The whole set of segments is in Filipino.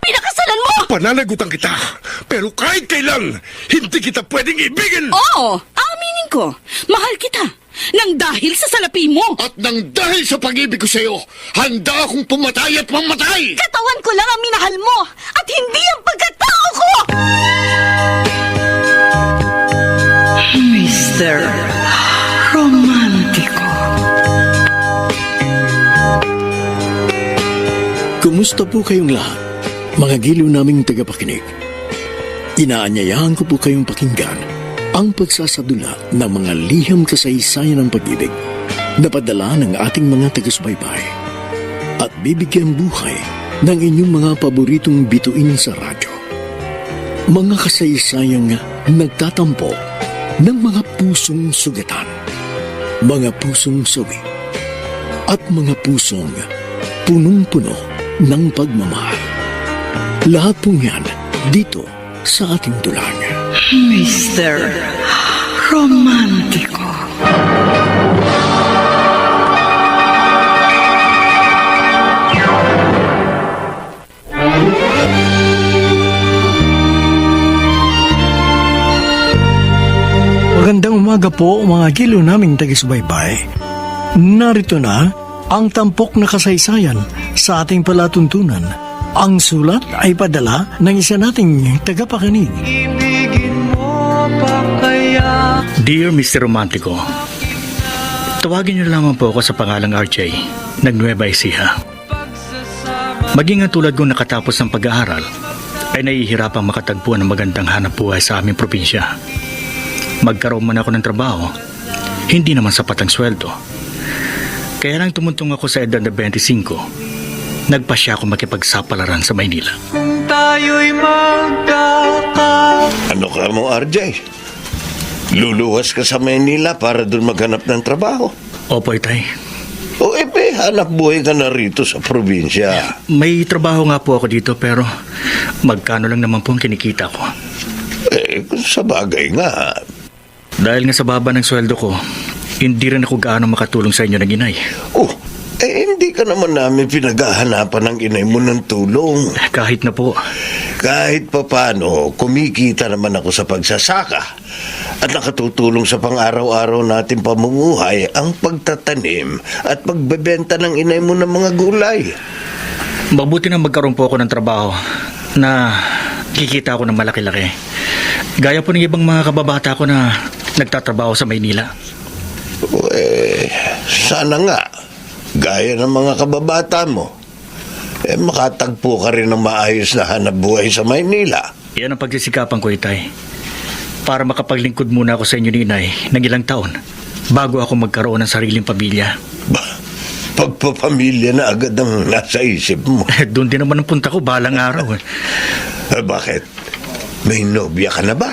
pinakasalan mo! Pananagutan kita, pero kahit kailan, hindi kita pwedeng ibigin! Oo, aminin ko. Mahal kita. Nang dahil sa salapi mo. At nang dahil sa pag-ibig ko sa'yo, handa akong pumatay at mamatay! Katawan ko lang ang minahal mo at hindi ang pagkatao ko! Mr. Romántico. Kumusta po kayong lahat, mga giliw naming tagapakinig? Inaanyayahan ko po kayong pakinggan ang pagsasadula ng mga liham kasaysayan ng pag-ibig na padala ng ating mga taga-subaybay at bibigyan buhay ng inyong mga paboritong bituin sa radyo. Mga kasaysayang nagtatampo ng mga pusong sugatan, mga pusong sawi, at mga pusong punong-puno ng pagmamahal. Lahat pong yan dito sa ating dulang. Mr. Romántico. Magandang umaga po mga giliw naming taga-subaybay. Narito na ang tampok na kasaysayan sa ating palatuntunan. Ang sulat ay padala ng isa nating tagapakinig. Dear Mr. Romantico, tawagin niyo lamang po ako sa pangalang RJ, nag-Nueva Ecija. Maging ang tulad kong nakatapos ng pag-aaral, ay nahihirapang makatagpuan ng magandang hanap buhay sa aming probinsya. Magkaroon man ako ng trabaho, hindi naman sapat ang sweldo. Kaya lang tumuntong ako sa edad na 25, nagpasya ako makipagsapalaran sa Maynila. Kung tayo'y Ano ka mo, RJ? Luluwas ka sa Maynila para doon maghanap ng trabaho? Opo, Itay. O hanap buhay ka na rito sa probinsya. May trabaho nga po ako dito pero magkano lang naman po ang kinikita ko. Kung sa bagay nga. Dahil nga sa baba ng sweldo ko, hindi rin ako gaano makatulong sa inyo ng inay. Hindi ka naman namin pinaghahanapan ng inay mo ng tulong. Kahit na po. Kahit papano, kumikita naman ako sa pagsasaka at nakatutulong sa pang-araw-araw natin pamumuhay ang pagtatanim at pagbebenta ng inay mo ng mga gulay. Mabuti na magkaroon po ako ng trabaho na kikita ako ng malaki-laki. Gaya po ng ibang mga kababata ko na nagtatrabaho sa Maynila. Sana nga, gaya ng mga kababata mo, makatagpo ka rin ng maayos na hanap buhay sa Maynila. Yan ang pagsisikapan ko, Itay. Para makapaglingkod muna ako sa inyo ni Inay ng ilang taon bago ako magkaroon ng sariling pamilya. Pagpapamilya na agad ang nasa isip mo. Doon din naman ang punta ko balang araw. Bakit? May nobya ka na ba?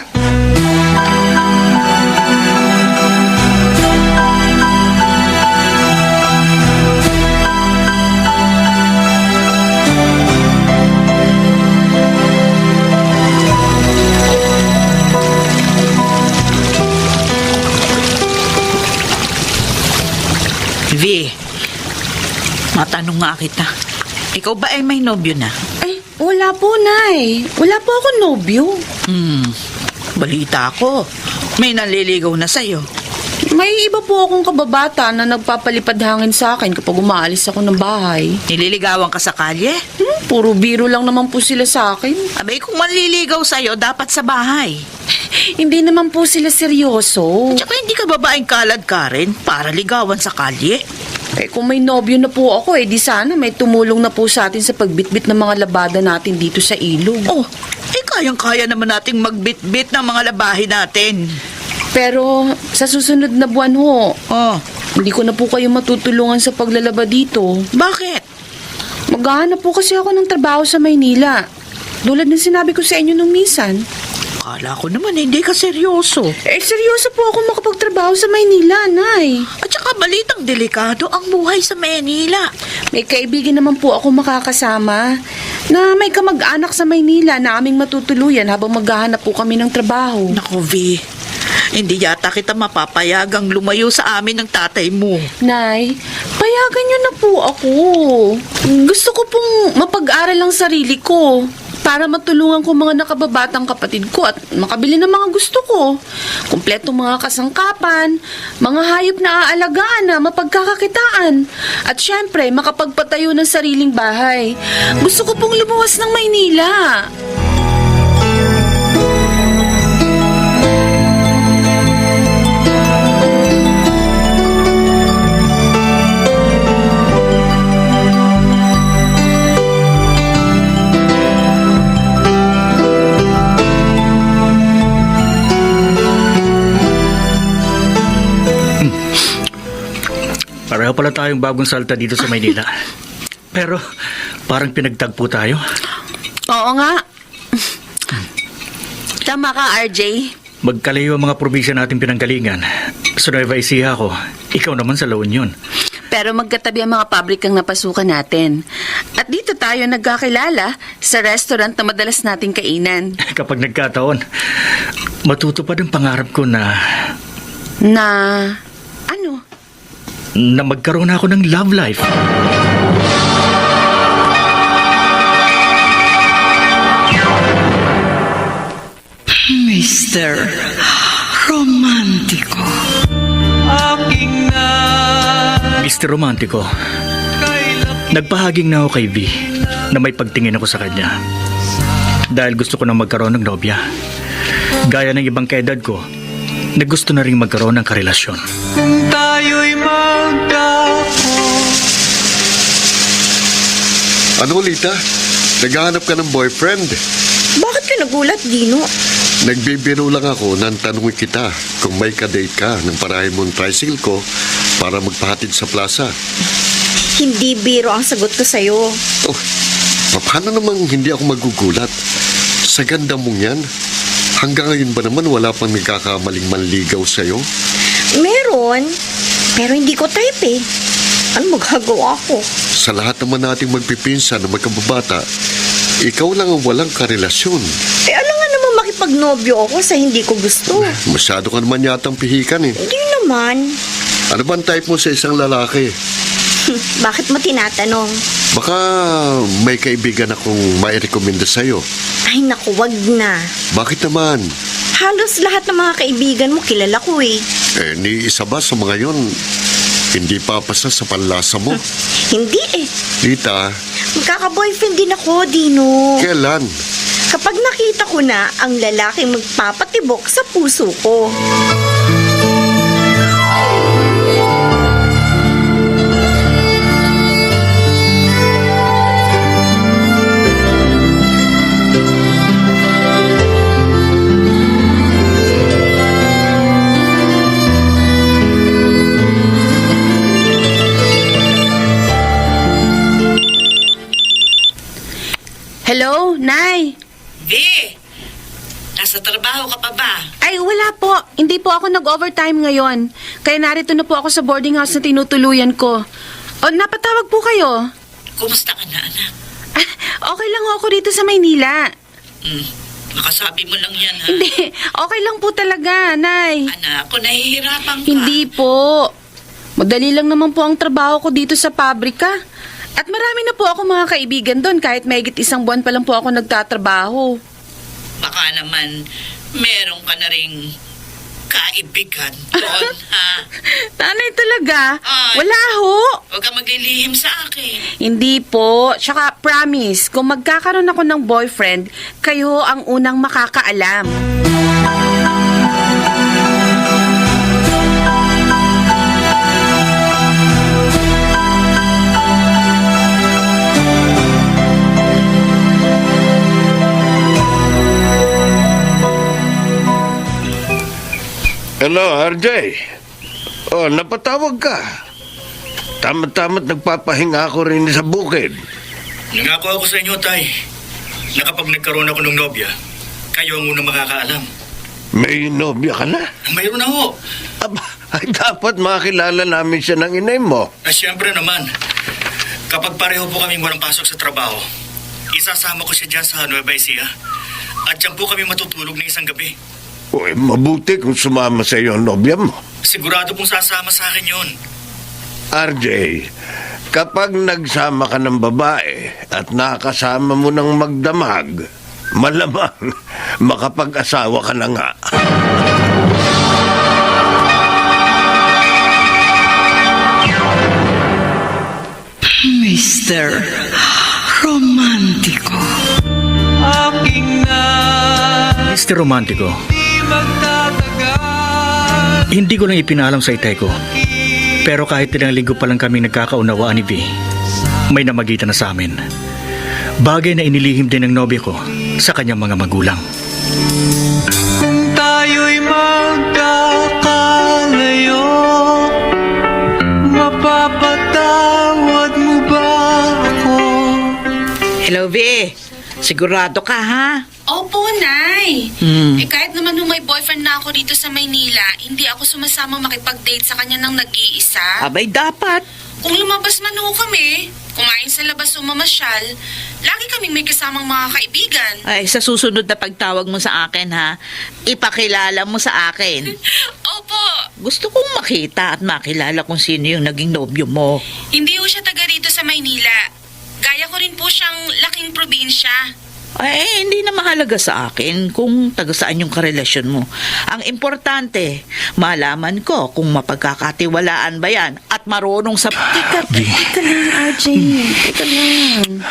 V, matanong nga kita. Ikaw ba ay may nobyo na? Ay, wala po, Nay. Wala po ako nobyo. Balita ko. May naliligaw na sa'yo. May iba po akong kababata na nagpapalipad hangin sa akin kapag umaalis ako ng bahay. Nililigawan ka sa kalye? Puro biro lang naman po sila sa akin. Abay, kung manliligaw sa'yo, dapat sa bahay. Hindi naman po sila seryoso. Tsaka hindi ka babaeng kalad ka rin para ligawan sa kalye. Kung may nobyo na po ako, di sana may tumulong na po sa atin sa pagbitbit ng mga labada natin dito sa ilog. Kayang-kaya naman nating magbitbit ng mga labahin natin. Pero sa susunod na buwan ho, hindi ko na po kayo matutulungan sa paglalaba dito. Bakit? Maghahanap po kasi ako ng trabaho sa Maynila. Tulad ng sinabi ko sa inyo nung minsan. Akala ko naman hindi ka seryoso. Seryoso po ako makapagtrabaho sa Maynila, Nay. At saka balitang delikado ang buhay sa Maynila. May kaibigan naman po ako makakasama na may kamag-anak sa Maynila na aming matutuluyan habang maghahanap po kami ng trabaho. Naku, V, hindi yata kita mapapayagang lumayo sa amin ng tatay mo. Nay, payagan niyo na po ako. Gusto ko pong mapag-aral ang sarili ko. para matulungan ko mga nakababatang kapatid ko at makabili ng mga gusto ko. Kumpletong mga kasangkapan, mga hayop na aalagaan na mapagkakakitaan, at syempre makapagpatayo ng sariling bahay. Gusto ko pong lumuwas ng Maynila. Pareho pala tayong bagong salta dito sa Maynila. Pero parang pinagtagpo tayo. Oo nga. Tama ka, RJ. Magkalayo ang mga probinsya natin pinanggalingan. Sa Nueva Ecija ako, ikaw naman sa La Union. Pero magkatabi ang mga pabrikang napasukan natin. At dito tayo nagkakilala sa restaurant na madalas nating kainan. Kapag nagkataon, matutupad ang pangarap ko na Na... ano? na magkaroon ako ng love life. Mr. Romantiko. Mr. Romantiko, nagpahaging na ako kay V na may pagtingin ako sa kanya. Dahil gusto ko na magkaroon ng nobya. Gaya ng ibang kaedad ko, na gusto na rin magkaroon ng karelasyon. Kung tayo'y magkako. Ano, Lita? Naghahanap ka ng boyfriend? Bakit ka nagulat, Dino? Nagbibiro lang ako nang tanungin kita kung may kadate ka ng parahin mong tricycle ko para magpahatid sa plaza. Hindi biro ang sagot ko sa'yo. Oh, paano namang hindi ako magugulat? Sa ganda mong yan, hanggang ngayon ba naman wala pang nagkakamaling manligaw sa'yo? Meron, pero hindi ko type eh. Ano magagawa ko? Sa lahat naman nating magpipinsan na magkababata, ikaw lang ang walang karelasyon. Eh, alam nga naman makipagnobyo ako sa hindi ko gusto. Masyado ka naman yatang pihikan eh. Hindi naman. Ano ba ang type mo sa isang lalaki? Bakit mo tinatanong? Baka may kaibigan akong mairekomenda sa'yo. Ay naku, wag na. Bakit naman? Halos lahat ng mga kaibigan mo kilala ko eh. Ni isa ba sa mga yon hindi papasa sa panlasa mo? Hindi eh. Lita, Magkaka-boyfriend din ako, Dino. kailan? Kapag nakita ko na ang lalaking magpapatibok sa puso ko. Hello, Nay? V, nasa trabaho ka pa ba? Ay, wala po. Hindi po ako nag-overtime ngayon. Kaya narito na po ako sa boarding house na tinutuluyan ko. O, napatawag po kayo. Kumusta ka na, anak? Okay lang ako dito sa Maynila. Makasabi mo lang yan, ha? Hindi, okay lang po talaga, Nay. Anak, kung nahihirapan ka. Hindi po. Madali lang naman po ang trabaho ko dito sa pabrika. At marami na po ako mga kaibigan doon kahit mahigit 1 buwan pa lang po ako nagtatrabaho. Baka naman, meron ka na ring kaibigan doon, ha? Nanay talaga? Ay. Wala ho. Huwag ka maglilihim sa akin. Hindi po. Tsaka promise, kung magkakaroon ako ng boyfriend, kayo ang unang makakaalam. Hello, RJ. Oh, napatawag ka. Tama-tama't nagpapahinga ako rin sa bukid. Nangako ako sa inyo, Tay, na kapag nagkaroon ako ng nobya, kayo ang unang makakaalam. May nobya ka na? Mayroon na ho. Aba, ay dapat makilala namin siya ng inay mo. Siyempre naman, kapag pareho po kaming walang pasok sa trabaho, isasama ko siya dyan sa Nueva Ecija. At dyan po kami matutulog ng isang gabi. Uy, mabuti kung sumama sa iyo ang nobya mo. Sigurado pong sasama sa akin yun. RJ, kapag nagsama ka ng babae at nakasama mo ng magdamag, Malamang makapag-asawa ka na nga. Mr. Romantiko. Aking na Mr. Romantico, di magtatagal. hindi ko lang ipinalam sa itay ko. Pero kahit ilang linggo pa lang kami nagkakaunawaan ni V, may namagitan na sa amin. Bagay na inilihim din ng nobya ko sa kanyang mga magulang. Kung tayo'y magkakalayo, mapapatawad mo ba ako? Hello, V. Sigurado ka, ha? Opo, Nay. Hmm. Kahit naman nung may boyfriend na ako dito sa Maynila, hindi ako sumasama makipag-date sa kanya ng nag-iisa. Abay, dapat. Kung lumabas man ho kami, kumain sa labas o mamasyal, lagi kaming may kasamang mga kaibigan. Ay, sa susunod na pagtawag mo sa akin, ha? Ipakilala mo sa akin. Opo, Gusto kong makita at makilala kung sino yung naging nobyo mo. hindi ho siya taga rito sa Maynila. Gaya ko rin po siyang laking probinsya. Ay, hindi na mahalaga sa akin kung taga saan yung karelasyon mo. Ang importante, malaman ko kung mapagkakatiwalaan ba yan at marunong sa... Teka lang, RJ. Teka lang.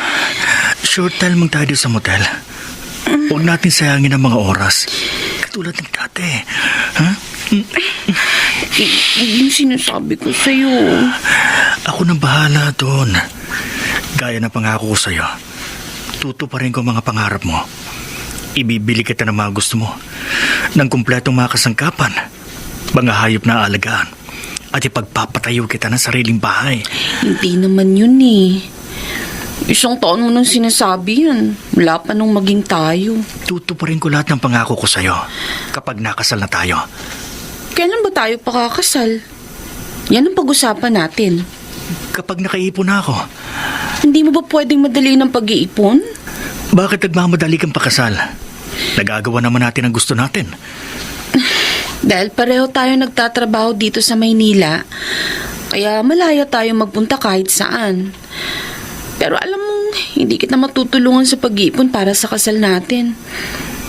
Short time mang tayo sa motel. Huwag natin sayangin ang mga oras. Katulad ng dati. Ha? Yung sinasabi ko sa'yo. Ako nang bahala doon. Gaya na pangako ko sa'yo. Tutuparin ko ang mga pangarap mo. Ibibili kita ng mga gusto mo. Ng kumpletong mga kasangkapan. Mga hayop na aalagaan. At ipagpapatayo kita ng sariling bahay. Hindi naman yun eh. Isang taon mo nang sinasabi yan. Wala pa nung maging tayo. Tutuparin ko lahat ng pangako ko sa'yo. Kapag nakasal na tayo. Kailan ba tayo pakakasal? Yan ang pag-usapan natin. Kapag nakaipon na ako. Hindi mo ba pwedeng madali ng pag-iipon? Bakit nagmamadali kang pakasal? Nagagawa naman natin ang gusto natin. Dahil pareho tayo nagtatrabaho dito sa Maynila, kaya malaya tayo magpunta kahit saan. Pero alam mo, hindi kita matutulungan sa pag-iipon para sa kasal natin.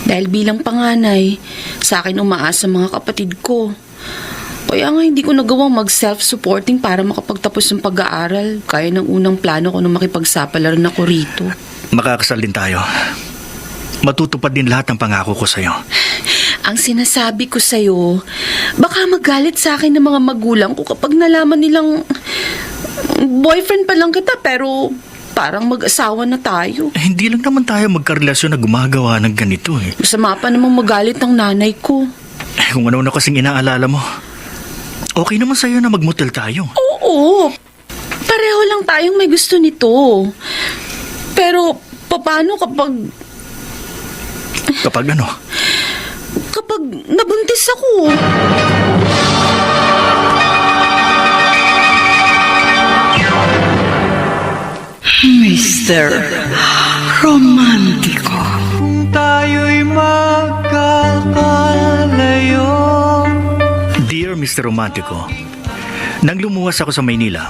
Dahil bilang panganay, sa akin umaasa mga kapatid ko. Kaya nga hindi ko nagawang mag-self-supporting para makapagtapos ng pag-aaral, kaya ng unang plano ko nung makipagsapalaran ako rito. Makakasal din tayo. Matutupad din lahat ng pangako ko sa'yo. Ang sinasabi ko sa'yo, baka magalit sa akin ng mga magulang ko kapag nalaman nilang boyfriend pa lang kita pero parang mag-asawa na tayo. Hindi lang naman tayo magkarelasyon na gumagawa ng ganito eh. Masama pa namang magalit ang nanay ko. Kung ano na kasing inaalala mo. Okay naman sa'yo na magmotel tayo. Oo, pareho lang tayong may gusto nito. Pero paano kapag Kapag ano? kapag nabuntis ako? Mr. Romantiko. Kung tayo'y magkakalayo. Dear Mr. Romantico, nang lumuwas ako sa Maynila,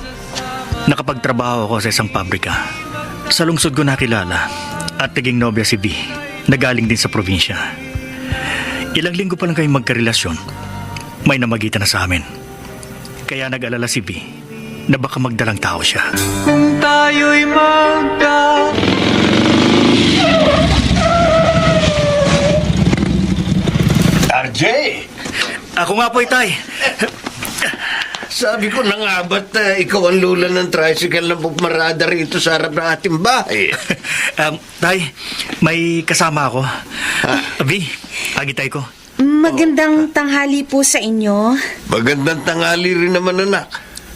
nakapagtrabaho ako sa isang pabrika. Sa lungsod ko nakilala at naging nobya si V, na galing din sa probinsya. Ilang linggo pa lang kayong magkarelasyon, may namagitan na sa amin. Kaya nag-alala si V na baka magdalang tao siya. Kung tayo'y RJ! Ako nga po, Itay. Sabi ko na nga ba't ikaw ang lula ng tricycle na pumarada rito sa harap ng ating bahay? Tay, may kasama ako. V, agitay ko. Magandang tanghali po sa inyo. Magandang tanghali rin naman, anak.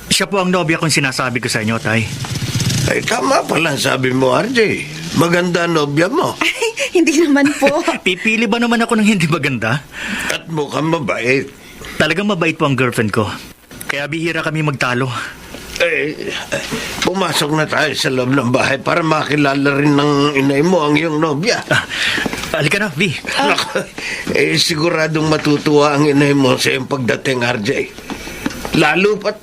Siya po ang nobya kong sinasabi ko sa inyo, Tay. Ay, tama pala ang sabi mo, RJ. Maganda ang nobya mo. Ay, hindi naman po. Pipili ba naman ako ng hindi maganda? At mukhang mabait. Talagang mabait po ang girlfriend ko. Kaya bihira kami magtalo. Pumasok na tayo sa loob ng bahay para makilala rin ng inay mo ang iyong nobya. Halika na, V. Siguradong matutuwa ang inay mo sa iyong pagdating, RJ. Lalo pat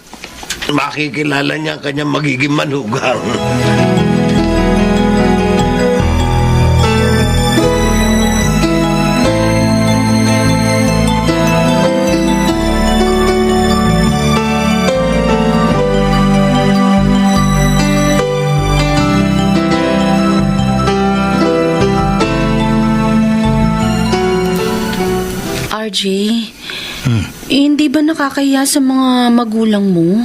makikilala niya ang kanyang magiging manugang. Hindi ba nakakahiya sa mga magulang mo?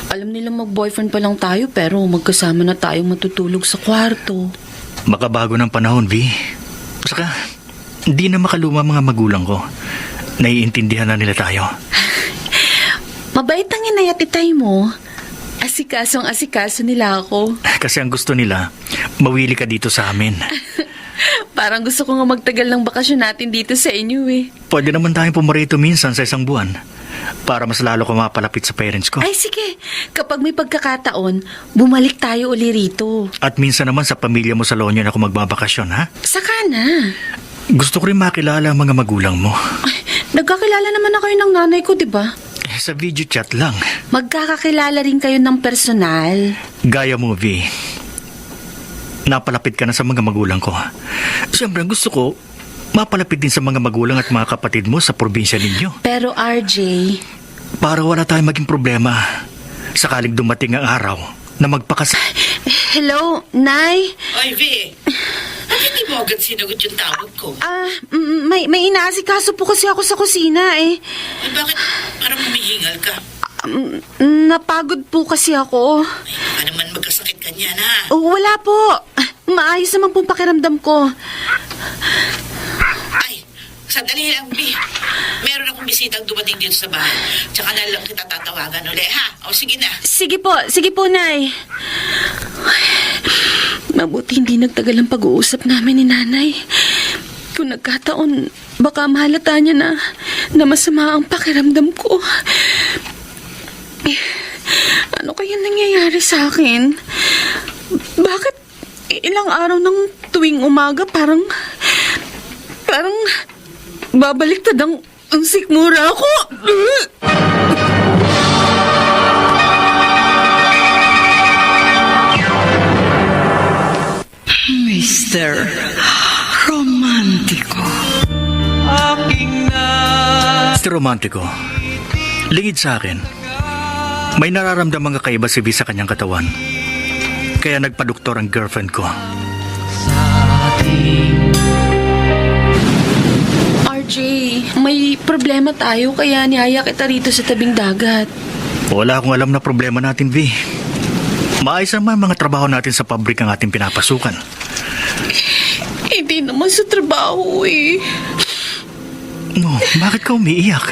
Alam nila mag-boyfriend pa lang tayo pero magkasama na tayong matutulog sa kwarto. Makabago ng panahon, V. Saka, hindi na makaluma mga magulang ko. Naiintindihan na nila tayo. Mabait ang inay at itay mo. Asikasong asikaso nila ako. Kasi ang gusto nila, mawili ka dito sa amin. Parang gusto ko nga magtagal ng bakasyon natin dito sa inyo eh. Pwede naman tayong pumarito minsan sa isang buwan para mas lalo ka mapalapit sa parents ko. Ay sige, kapag may pagkakataon, bumalik tayo uli rito. At minsan naman sa pamilya mo sa Loña na ako magbabakasyon, ha? Saka na. Gusto ko rin makilala ang mga magulang mo. Ay, nagkakilala naman na kayo ng nanay ko, di ba? Sa video chat lang. Magkakakilala rin kayo ng personal. Gaya mo, V. Napalapit ka na sa mga magulang ko. Siyempre, gusto ko mapalapit din sa mga magulang at mga kapatid mo sa probinsya ninyo. Pero RJ, Para wala tayong maging problema sakaling dumating ang araw na magpakasal. hello, Nay? Oy, V. Bakit hindi mo agad sinagot yung tawag ko? May inaasikaso po kasi ako sa kusina eh. Ay, bakit parang humihingal ka? Napagod po kasi ako. Ay, baka naman magkasakit ka niyan, ha? Wala po. Maayos naman pong pakiramdam ko. Ay, sandali lang, B. Meron akong bisitang dumating dito sa bahay. Tsaka na lang kita tatawagan uli, ha? O, sige na. Sige po, Nay. Mabuti hindi nagtagal ang pag-uusap namin ni Nanay. Kung nagkataon, baka mahalata niya na masama ang pakiramdam ko. Ano kaya nangyayari sa akin? Bakit ilang araw ng tuwing umaga parang babaliktad ang sikmura ko? Mr. Romántico. Aking na Mr. Romantico, lingid sa akin. May nararamdamang kakaiba si V sa kanyang katawan. Kaya nagpadoktor ang girlfriend ko. RJ, may problema tayo kaya niyaya kita rito sa tabing dagat. Wala akong alam na problema natin, V. Maayos naman mga trabaho natin sa pabrikang ating pinapasukan. Hindi naman sa trabaho eh. No, bakit ka umiiyak?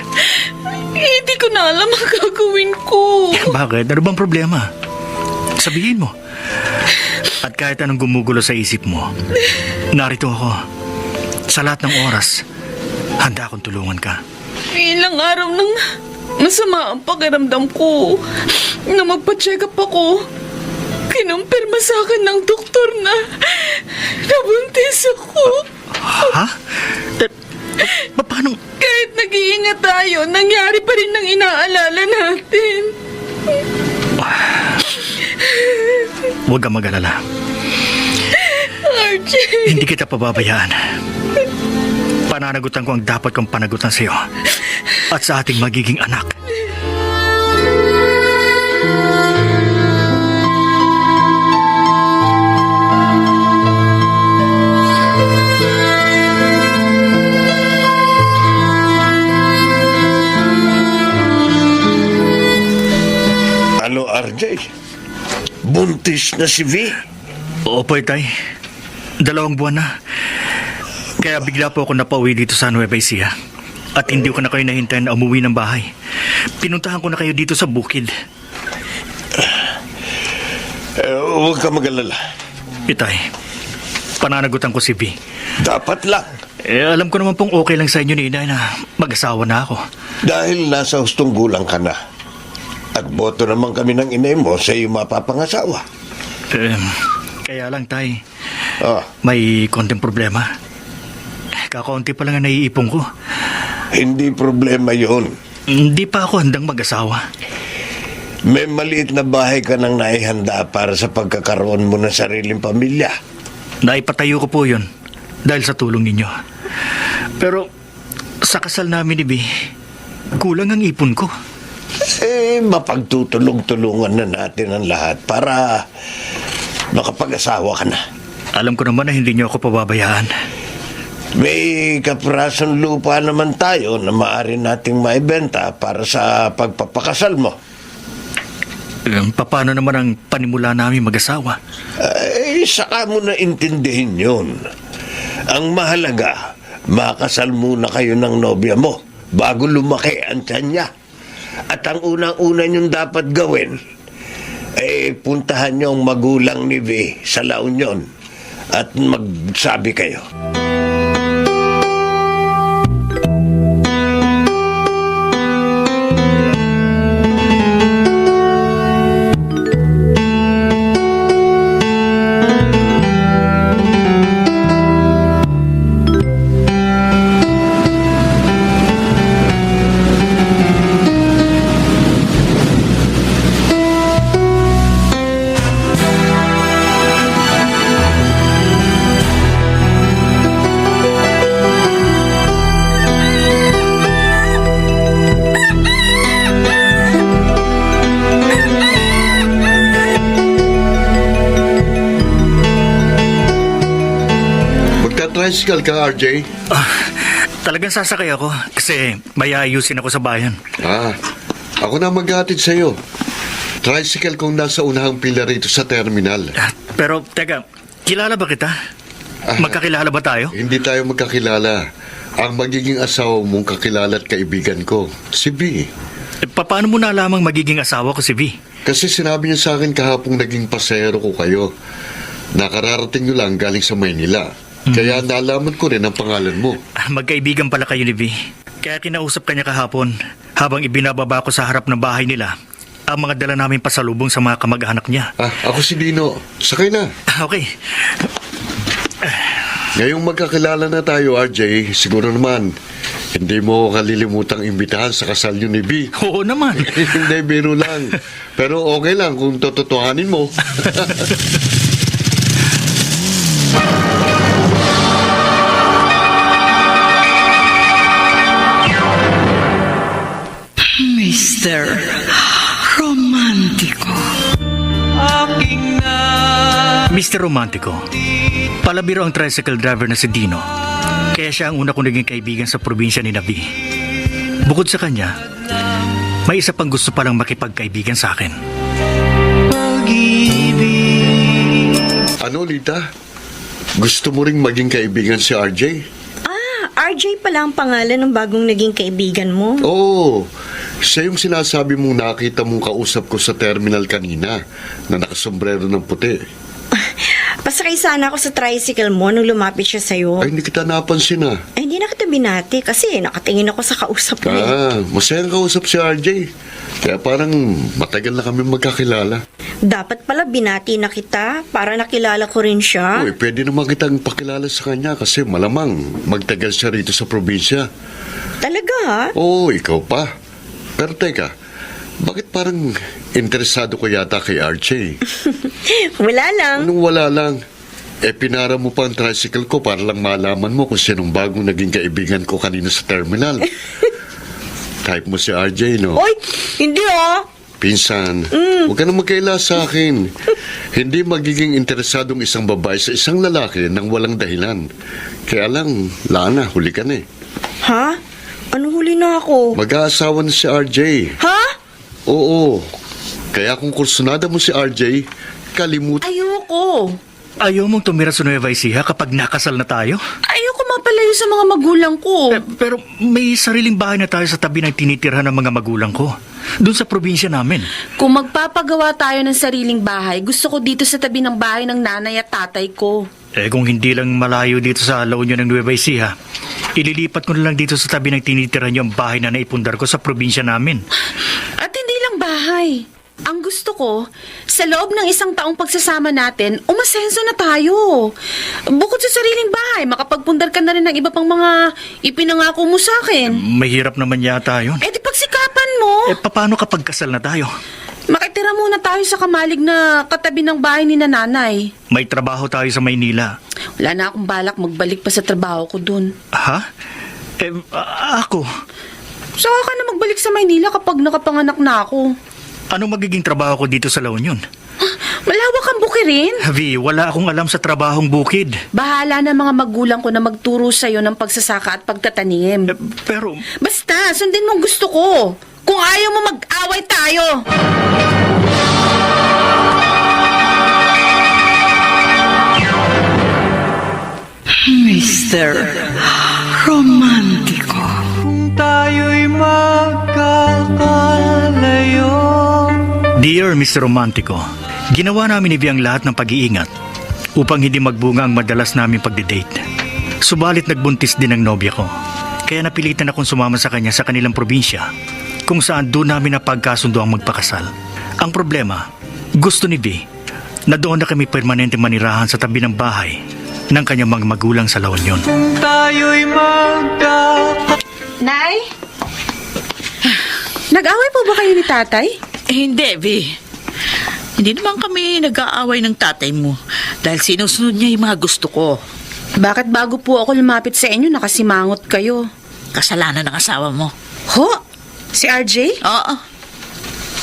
Hindi ko na alam ang gagawin ko. Bakit? Ano bang problema? Sabihin mo. At kahit anong gumugulo sa isip mo, narito ako. Sa lahat ng oras, handa akong tulungan ka. Ilang araw nang masama ang pakiramdam ko. Na magpa-check up ako, kinumpirma sa akin ng doktor na nabuntis ako. Ha? Paano? Kahit nag-iingat tayo, nangyari pa rin ang inaalala natin. Huwag kang mag-alala. RJ. Hindi kita pababayaan. Pananagutan ko ang dapat kong panagutan sa iyo at sa ating magiging anak. Ano, RJ? Buntis na si V? Opo, Itay. 2 buwan na. Kaya bigla po ako napauwi dito sa Nueva Ecija. At hindi ko na kayo nahintayin na umuwi ng bahay. Pinuntahan ko na kayo dito sa bukid. Huwag ka mag-alala. Itay, pananagutan ko si V. Dapat lang. Alam ko naman pong okay lang sa inyo ni Inay na mag-asawa na ako. Dahil nasa hustong gulang ka na. At boto naman kami ng inay mo sa iyo mapapangasawa. Kaya lang, Tay. Ah, May konting problema. Kakaunti pa lang ang naiipon ko. hindi problema yun. Hindi pa ako handang mag-asawa. May maliit na bahay ka nang naihanda para sa pagkakaroon mo ng sariling pamilya. Naipatayo ko po yun dahil sa tulong ninyo. Pero sa kasal namin ni B, kulang ang ipon ko. Mapagtutulong-tulungan na natin ang lahat para makapag-asawa ka na. Alam ko naman na hindi niyo ako pababayaan. May kaprasong lupa naman tayo na maaari nating maibenta para sa pagpapakasal mo. Paano naman ang panimula namin mag-asawa? Saka mo na intindihin yun. Ang mahalaga, makasal muna kayo ng nobya mo bago lumaki ang tiyan niya. At ang unang-una niyong dapat gawin, puntahan niyo ang magulang ni V sa La Union at magsabi kayo. Magta-tricycle ka, RJ? Talagang sasakay ako kasi may ayusin ako sa bayan. Ako na maghatid sa'yo. Tricycle kung nasa unahang pila rito sa terminal. Pero, teka, kilala ba kita? Magkakilala ba tayo? Hindi tayo magkakilala. Ang magiging asawa mong kakilala at kaibigan ko, si V. Paano mo nalamang magiging asawa ko si V? Kasi sinabi niya sa akin kahapong naging pasahero ko kayo. Nakararating nyo lang galing sa Maynila. Kaya nalaman ko rin ang pangalan mo. Magkaibigan pala kayo ni V. Kaya kinausap kanya kahapon habang ibinababa ko sa harap ng bahay nila ang mga dala namin pasalubong sa mga kamag-anak niya. Ako si Dino. Sakay na. Okay. Ngayong magkakilala na tayo, RJ, siguro naman, hindi mo kalilimutang imbitahan sa kasal yun ni V. Oo naman. Hindi, biro lang. Pero okay lang kung tototohanin mo. Mr. Romantico. Mr. Romantico, palabiro ang tricycle driver na si Dino. Kaya siya ang una kong naging kaibigan sa probinsya ni Navi. Bukod sa kanya, may isa pang gusto palang makipagkaibigan sa akin. Ano, Lita? Gusto mo ring maging kaibigan si RJ? RJ pala ang pangalan ng bagong naging kaibigan mo. Oo. Siya yung sinasabi mong nakita mong kausap ko sa terminal kanina na nakasombrero ng puti. Pasakay sana ako sa tricycle mo nung lumapit siya sa'yo. Ay, hindi kita napansin Hindi na kita binati kasi nakatingin ako sa kausap mo. Masayang kausap si RJ. Kaya parang matagal na kami magkakilala. Dapat pala binati na kita para nakilala ko rin siya. Uy, pwede naman kitang pakilala sa kanya kasi malamang magtagal siya rito sa probinsya. Talaga ha? Oo, ikaw pa. Pero teka, bakit parang interesado ko yata kay RJ? Wala lang. Anong wala lang? Pinara mo pa ang tricycle ko para lang malaman mo kung sinong bagong naging kaibigan ko kanina sa terminal. Type mo si RJ, no? Oy, hindi Pinsan, huwag ka na magkaila sa akin. Hindi magiging interesadong isang babae sa isang lalaki nang walang dahilan. Kaya lang, Lana, huli ka na eh. Ha? Anong huli na ako? Mag-aasawa na si RJ. Ha? Oo. Kaya kung kursunada mo si RJ, kalimutan. Ayoko. Ayaw mong tumira sa Nueva Ecija kapag nakasal na tayo? Ayoko mapalayo sa mga magulang ko. Pero may sariling bahay na tayo sa tabi ng tinitirhan ng mga magulang ko. Doon sa probinsya namin. Kung magpapagawa tayo ng sariling bahay, gusto ko dito sa tabi ng bahay ng nanay at tatay ko. Kung hindi lang malayo dito sa La Union ng Nueva Ecija, ililipat ko na lang dito sa tabi ng tinitirhan yung bahay na naipundar ko sa probinsya namin. At hindi lang bahay. Ang gusto ko, sa loob ng 1 taong pagsasama natin, umasenso na tayo. Bukod sa sariling bahay, makapagpundar ka na rin ng iba pang mga ipinangako mo sa akin. Mahirap naman yata yun. Di pagsikapan mo. Paano kapag kasal na tayo? Makitira muna tayo sa kamalig na katabi ng bahay ni nanay. May trabaho tayo sa Maynila. Wala na akong balak magbalik pa sa trabaho ko dun. Ha? Ako? Saka ka na magbalik sa Maynila kapag nakapanganak na ako. Anong magiging trabaho ko dito sa La Union? Malawak ang bukirin. rin? Vi, wala akong alam sa trabahong bukid. Bahala na mga magulang ko na magturo sa'yo ng pagsasaka at pagtatanim. Pero, Basta, sundin mo ang gusto ko. Kung ayaw mo mag-away tayo. Mr. Romántico. Kung tayo'y magkakalayo. Dear Mr. Romantico, ginawa namin ni Vi ang lahat ng pag-iingat upang hindi magbunga ang madalas namin pagdidate. Subalit nagbuntis din ang nobya ko. Kaya napilitan akong sumama sa kanya sa kanilang probinsya kung saan doon namin napagkasundo ang magpakasal. Ang problema, gusto ni Vi na doon na kami permanente manirahan sa tabi ng bahay ng kanyang mga magulang sa La Union. Kung tayo'y Nay? Nag-away po ba kayo ni tatay? Hindi, Vi. Hindi naman kami nag-aaway ng tatay mo dahil sinusunod niya yung mga gusto ko. Bakit bago po ako lumapit sa inyo, nakasimangot kayo? Kasalanan ng asawa mo. Ho? Si RJ? Oo.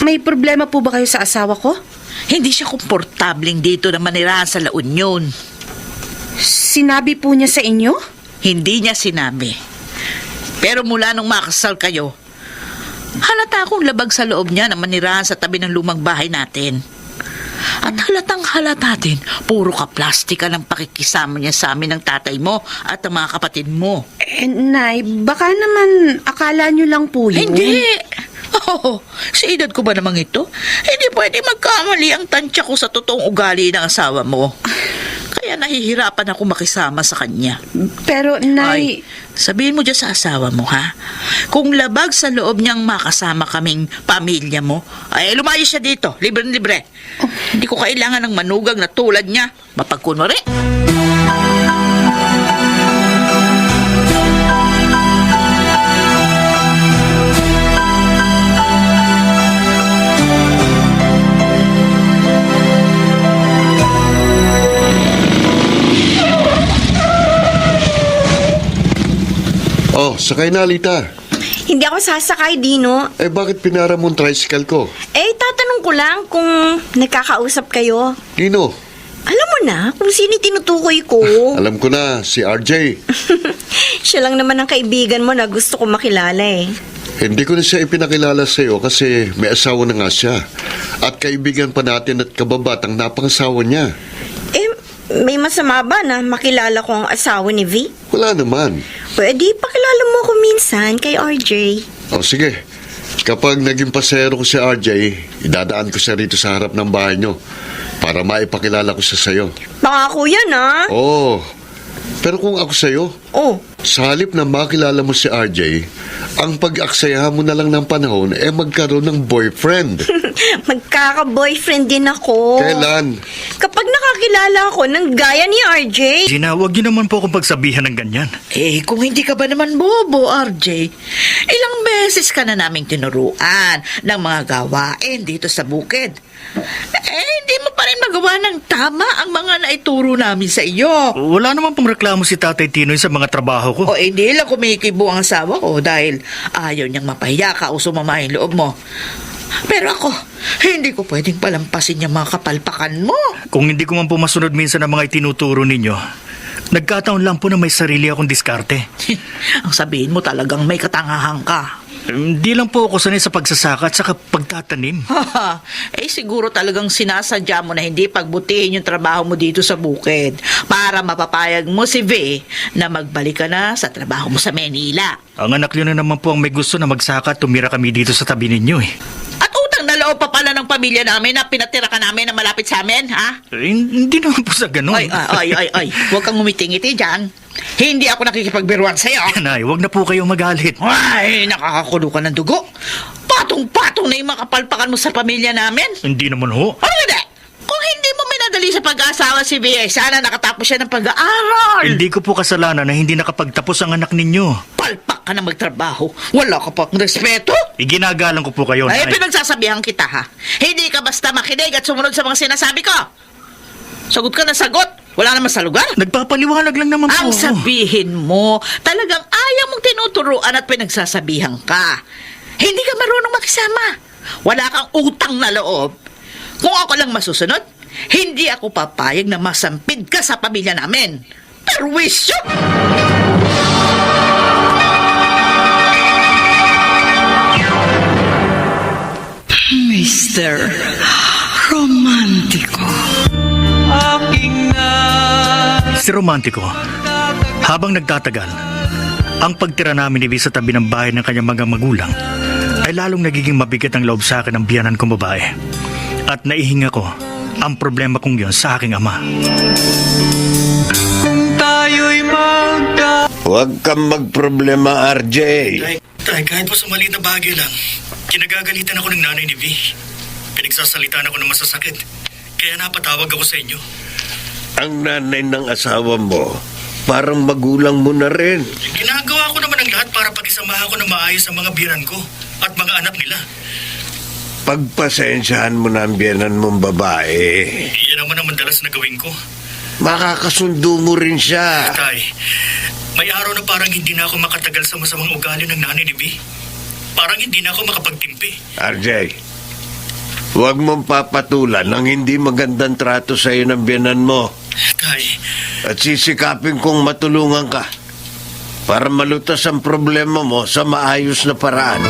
May problema po ba kayo sa asawa ko? Hindi siya komportabling dito na manirahan sa La Union. Sinabi po niya sa inyo? Hindi niya sinabi. Pero mula nung makasal kayo, halata akong labag sa loob niya na manirahan sa tabi ng lumang bahay natin. At halatang halata din, puro ka plastika ng pakikisama niya sa amin ng tatay mo at ang mga kapatid mo. Nay, baka naman akala niyo lang po yun. Hindi! Oh, sa edad ko ba namang ito? Hindi pwede magkamali ang tansya ko sa totoong ugali ng asawa mo. Kaya nahihirapan ako makisama sa kanya. Pero, Nay... Ay, sabihin mo dyan sa asawa mo, ha? Kung labag sa loob niyang makasama kaming pamilya mo, ay lumayas siya dito, libre-libre. Hindi ko kailangan ng manugang na tulad niya. Mapagkunwari. Oh, sakay na, Alita. Hindi ako sasakay, Dino. Eh, bakit pinara mo ang tricycle ko? Eh, tatanong ko lang kung nagkakausap kayo. Dino, Alam mo na kung sino tinutukoy ko. alam ko na, si RJ. Siya lang naman ang kaibigan mo na gusto ko makilala eh. Hindi ko na siya ipinakilala sa'yo kasi may asawa na nga siya. At kaibigan pa natin at kababatang napangasawa niya. Eh, may masama ba na makilala ko ang asawa ni V? Wala naman. Pwede pakilala mo ako minsan kay RJ. O sige, kapag naging pasero ko si RJ, idadaan ko siya rito sa harap ng bahay niyo para maipakilala ko siya sa'yo. Pangako yan ah. Oo, pero kung ako sa'yo, Oh, sa halip na makilala mo si RJ, ang pag-aksayahan mo na lang ng panahon eh magkaroon ng boyfriend. magkaka-boyfriend din ako. Kailan? Kapag nakakilala ako ng gaya ni RJ. Gina, huwag niyo naman po akong pagsabihan ng ganyan. Eh, kung hindi ka ba naman bobo, RJ, ilang beses ka na naming tinuruan ng mga gawain dito sa bukid. Eh, hindi mo pa rin magawa ng tama ang mga naituro namin sa iyo. Wala naman pong reklamo si Tatay Tinoy sa mga trabaho ko. O hindi lang kumikibo ang asawa ko dahil ayaw niyang mapahiya ka o sumama yung loob mo. Pero ako, hindi ko pwedeng palampasin yung mga kapalpakan mo. Kung hindi ko man po masunod minsan ang mga itinuturo ninyo, nagkataon lang po na may sarili akong diskarte. Ang sabihin mo talagang may katangahan ka. Hindi lang po ako sanay sa pagsasaka at saka pagtatanim. Eh siguro talagang sinasadya mo na hindi pagbutihin yung trabaho mo dito sa bukid para mapapayag mo si V na magbalik ka na sa trabaho mo sa Manila. Ang anak niyo na naman po ang may gusto na magsaka at tumira kami dito sa tabi ninyo eh. At utang na loob pa pala ng pamilya namin na pinatira ka namin na malapit sa amin, ha? Hindi naman po sa ganun. Ay, huwag kang umitingiti dyan. Hindi ako nakikipagbiruan sa'yo. Nay, huwag na po kayong magalit. Ay, nakakakulo ka ng dugo. Patong-patong na yung makapalpakan mo sa pamilya namin. Hindi naman ho. Ano hindi? Kung hindi mo minadali sa pag-aasawa si V, sana nakatapos siya ng pag-aaral. Hindi ko po kasalanan na hindi nakapagtapos ang anak ninyo. Palpak ka na magtrabaho. Wala ka pang respeto. Iginagalang ko po kayo, Ay, Nay. pinagsasabihan kita, ha? Hindi ka basta makinig at sumunod sa mga sinasabi ko. Sagot ka na sagot. Wala naman sa lugar. Nagpapaliwanag lang naman po. Ang sabihin mo, talagang ayaw mong tinuturuan at pinagsasabihan ka. Hindi ka marunong makisama. Wala kang utang na loob. Kung ako lang masusunod, Hindi ako papayag na masampid ka sa pamilya namin. Perwisyo! Mr. Romántico. aking na Si Romantiko, habang nagtatagal, ang pagtira namin ni V sa tabi ng bahay ng kanyang mga magulang ay lalong nagiging mabigat ang loob sa akin ng biyanan kong babae. At naihinga ko ang problema kong yon sa aking ama. kung tayo'y Huwag kang magproblema, RJ. Tay, kahit po sa maliit na bagay lang, kinagagalitan ako ng nanay ni V. Pinagsasalitaan ako ng masasakit. Kaya napatawag ako sa inyo. Ang nanay ng asawa mo, parang magulang mo na rin. Ginagawa ko naman ang lahat para pakisamahan ko na maayos ang mga biyanan ko at mga anak nila. Pagpasensyahan mo na ang biyanan mong babae. Iyan naman ang madalas na gawin ko. Makakasundo mo rin siya. Tay, may araw na parang hindi na ako makatagal sa masamang ugali ng nanay ni V. Parang hindi na ako makapagtimpi. RJ, huwag mong papatulan ang hindi magandang trato sa iyo ng biyanan mo. Tay, At sisikapin kong matulungan ka para malutas ang problema mo sa maayos na paraan.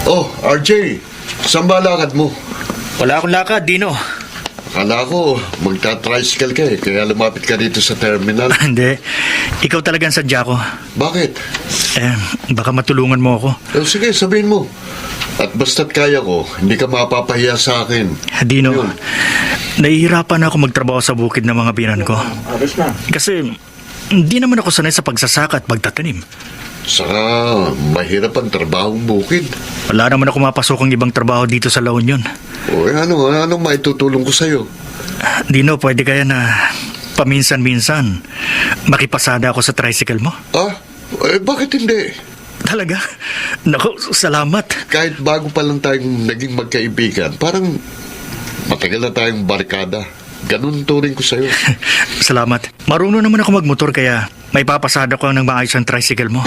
Oh, RJ, saan ba lakad mo? Wala akong lakad, Dino. Akala ko, magta-tricycle ka eh, kaya lumapit ka dito sa terminal. Hindi. Ikaw talagang sadya ko. Bakit? Baka matulungan mo ako. Sige, sabihin mo. At basta't kaya ko, hindi ka mapapahiya sa akin. Dino, Yun. nahihirapan na ako magtrabaho sa bukid ng mga biyanan ko. Kasi hindi naman ako sanay sa pagsasaka at pagtatanim. Saka, mahirap ang trabahong bukid. Wala naman ako mapasok ang ibang trabaho dito sa La Union. O anong maitutulong ko sa'yo? Dino, pwede kaya na paminsan-minsan makipasada ako sa tricycle mo? Bakit hindi? Talaga? Naku, salamat. Kahit bago pa lang tayong naging magkaibigan, parang matagal na tayong barkada. Ganun turing ko sa'yo. Salamat. Marunong naman ako magmotor kaya may papasada ko ng maayos ang tricycle mo.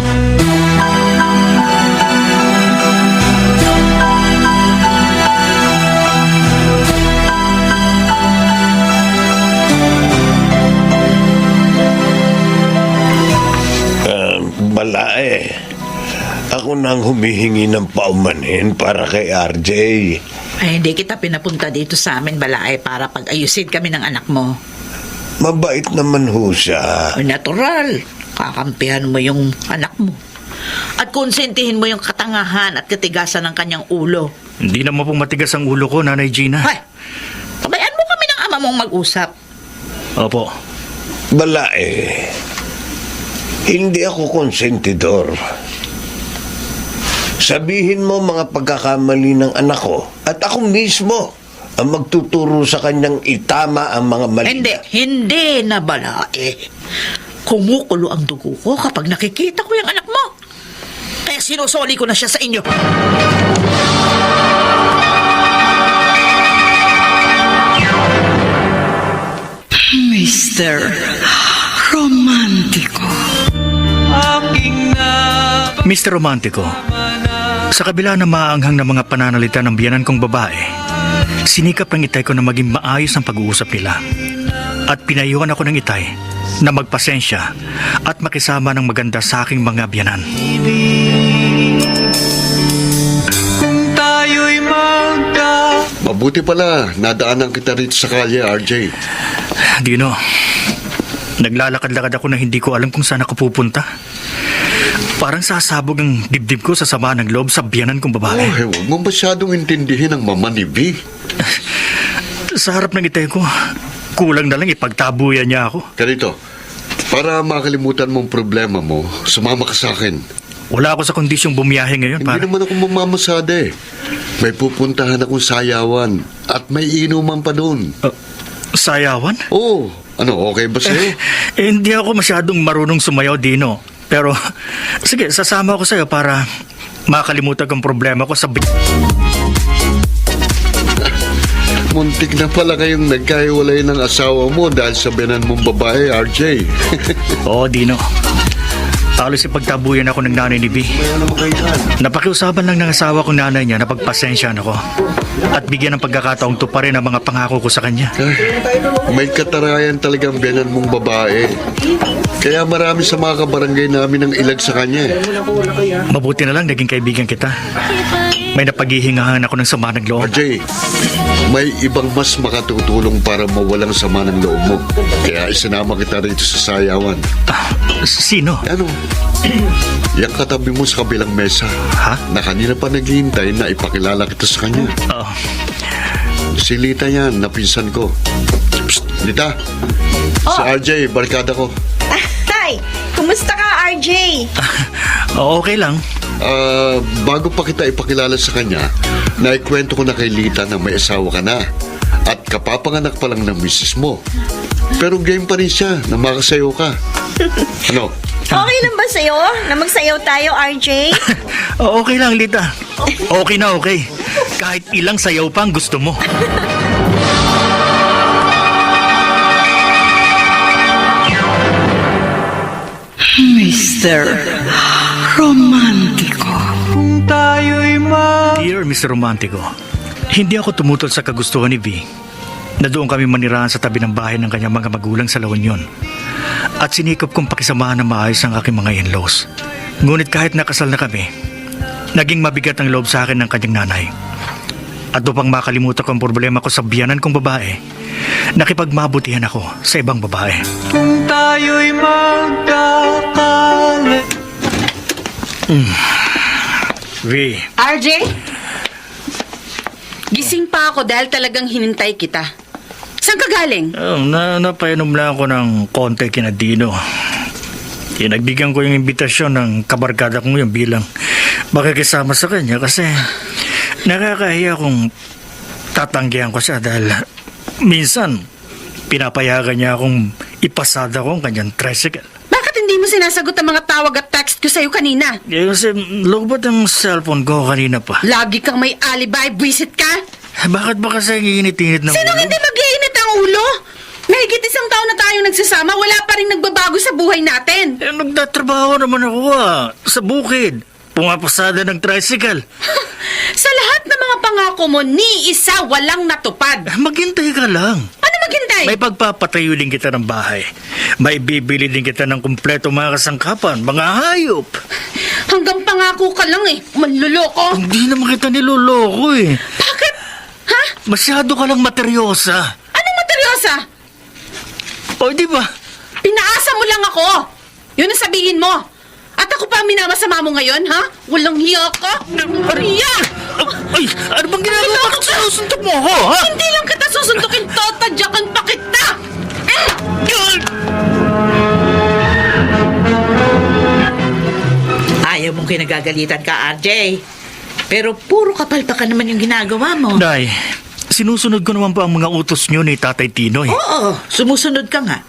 Balae, ako nang humihingi ng paumanhin para kay RJ. Ay, hindi kita pinapunta dito sa amin, Balae, para pag-ayusin kami ng anak mo. Mabait naman ho siya. Ay, natural. Kakampihan mo yung anak mo. At konsentihin mo yung katangahan at katigasan ng kanyang ulo. Hindi naman pong matigas ang ulo ko, Nanay Gina. Ay, tabayan mo kami ng ama mong mag-usap. Opo. Balae, hindi ako konsentidor. Sabihin mo mga pagkakamali ng anak ko at ako mismo ang magtuturo sa kanyang itama ang mga mali. Hindi na, Balae. Kumukulo ang dugo ko kapag nakikita ko yung anak mo. Kaya sinusoli ko na siya sa inyo. Mr. Romántico. aking na Mr. Romantico, sa kabila ng maanghang na mga pananalita ng biyanan kong babae, sinikap ng itay ko na maging maayos ang pag-uusap nila. At pinayuhan ako ng itay na magpasensya at makisama ng maganda sa aking mga biyanan. kung tayo'y Mabuti pala, nadaanan kita rito sa kalye, RJ. Dino, naglalakad-lakad ako na hindi ko alam kung saan ako pupunta. Parang sasabog ang dibdib ko sa sama ng loob sa biyanan kong babae. Huwag mo masyadong intindihin ang mama ni V. Sa harap ng itay ko, kulang na lang ipagtabuyan niya ako. Ganito, para makalimutan mong problema mo, sumama ka sa akin. Wala ako sa kondisyong bumiyahe ngayon. Hindi naman ako mamamasada eh. May pupuntahan akong sayawan at may inuman pa doon. Sayawan? Oo. Ano, okay ba sa'yo? Hindi ako masyadong marunong sumayaw, Dino. Pero, sige, sasama ako sa'yo para makalimutan kong problema ko sa... Muntik na pala kayong nagkahiwalay ng asawa mo dahil sa biyanan mong babae, RJ. Oo, Dino. Halos ipagtabuyan ako ng nanay ni B. Napakiusapan lang ng asawa kong nanay niya na pagpasensyahan ako at bigyan ng pagkakataong tuparin ang mga pangako ko sa kanya. May katarayan talagang biyanan mong babae. Kaya marami sa mga kabarangay namin ang ilag sa kanya. Mabuti na lang naging kaibigan kita. May napaghihingahan ako ng sama ng loob. RJ, may ibang mas makatutulong para mawalang sama ng loob mo. Kaya isinama kita rito sa sayawan. Sino? Ano? Yang katabi mo sa kabilang mesa. Ha? Na kanina pa naghihintay na ipakilala kita sa kanya. Oh, Si Lita yan, napinsan ko. Psst, Lita. Si RJ, barkada ko. Hi! Kumusta ka, RJ? okay lang. Bago pa kita ipakilala sa kanya, naikwento ko na kay Lita na may asawa ka na at kapapanganak pa lang ng misis mo. Pero game pa rin siya na makasayo ka. Ano? Okay lang ba sa'yo na magsayaw tayo, RJ? Okay lang, Lita. Okay na okay. Kahit ilang sayaw pa ang gusto mo. Mr. Romantico. Kung tayo'y Dear Mr. Romantico, hindi ako tumutol sa kagustuhan ni V na doon kami manirahan sa tabi ng bahay ng kanyang mga magulang sa La Union. At sinikap kong pakisamahan na maayos ang aking mga in-laws. Ngunit kahit nakasal na kami, naging mabigat ang loob sa akin ng kanyang nanay. At upang makalimutan ko ang problema ko sa biyanan kong babae, nakipagmabutihan ako sa ibang babae. Kung tayo'y magkakala. V, RJ? Gising pa ako dahil talagang hinintay kita. Saan ka galing? napainom lang ako ng konti kina Dino. Nagbigyan ko yung imbitasyon ng kabarkada kong yung bilang makikisama sa kanya kasi nakakahiya kung tatanggihan ko siya dahil minsan pinapayagan niya akong ipasada ko ang kanyang tricycle. Bakit hindi mo sinasagot ang mga tawag at text ko sa'yo kanina? Kasi lobot ang cellphone ko kanina pa. Lagi kang may alibi, buwisit ka? Bakit ba kasi iinit-init ng Sino ulo? hindi mag-iinit ang ulo? Mahigit isang taon na tayong nagsasama, wala pa rin nagbabago sa buhay natin. Nagtatrabaho naman ako sa bukid. Pumapasada ng tricycle. Sa lahat ng mga pangako mo, ni isa walang natupad. Maghintay ka lang. Ano maghintay? May pagpapatayo din kita ng bahay. May bibili din kita ng kumpleto mga kasangkapan, mga hayop. Hanggang pangako ka lang eh, manluloko. Hindi naman kita niloloko eh. Bakit? Ha? Masyado ka lang materyosa. Anong materyosa? O di ba? Pinaasa mo lang ako. Yun ang sabihin mo. At ako pa ang minamasama mo ngayon, ha? Walang hiya ka? Hiya! Ay, ano bang ginagawa? Bakit sinusuntok mo ako, ha? Hindi lang kita susuntukin, tatadyakan pa kita! Ayaw mong kinagagalitan ka, RJ. Pero puro kapalpakan naman yung ginagawa mo. Day, sinusunod ko naman pa ang mga utos nyo ni Tatay Tinoy. Oo, sumusunod ka nga.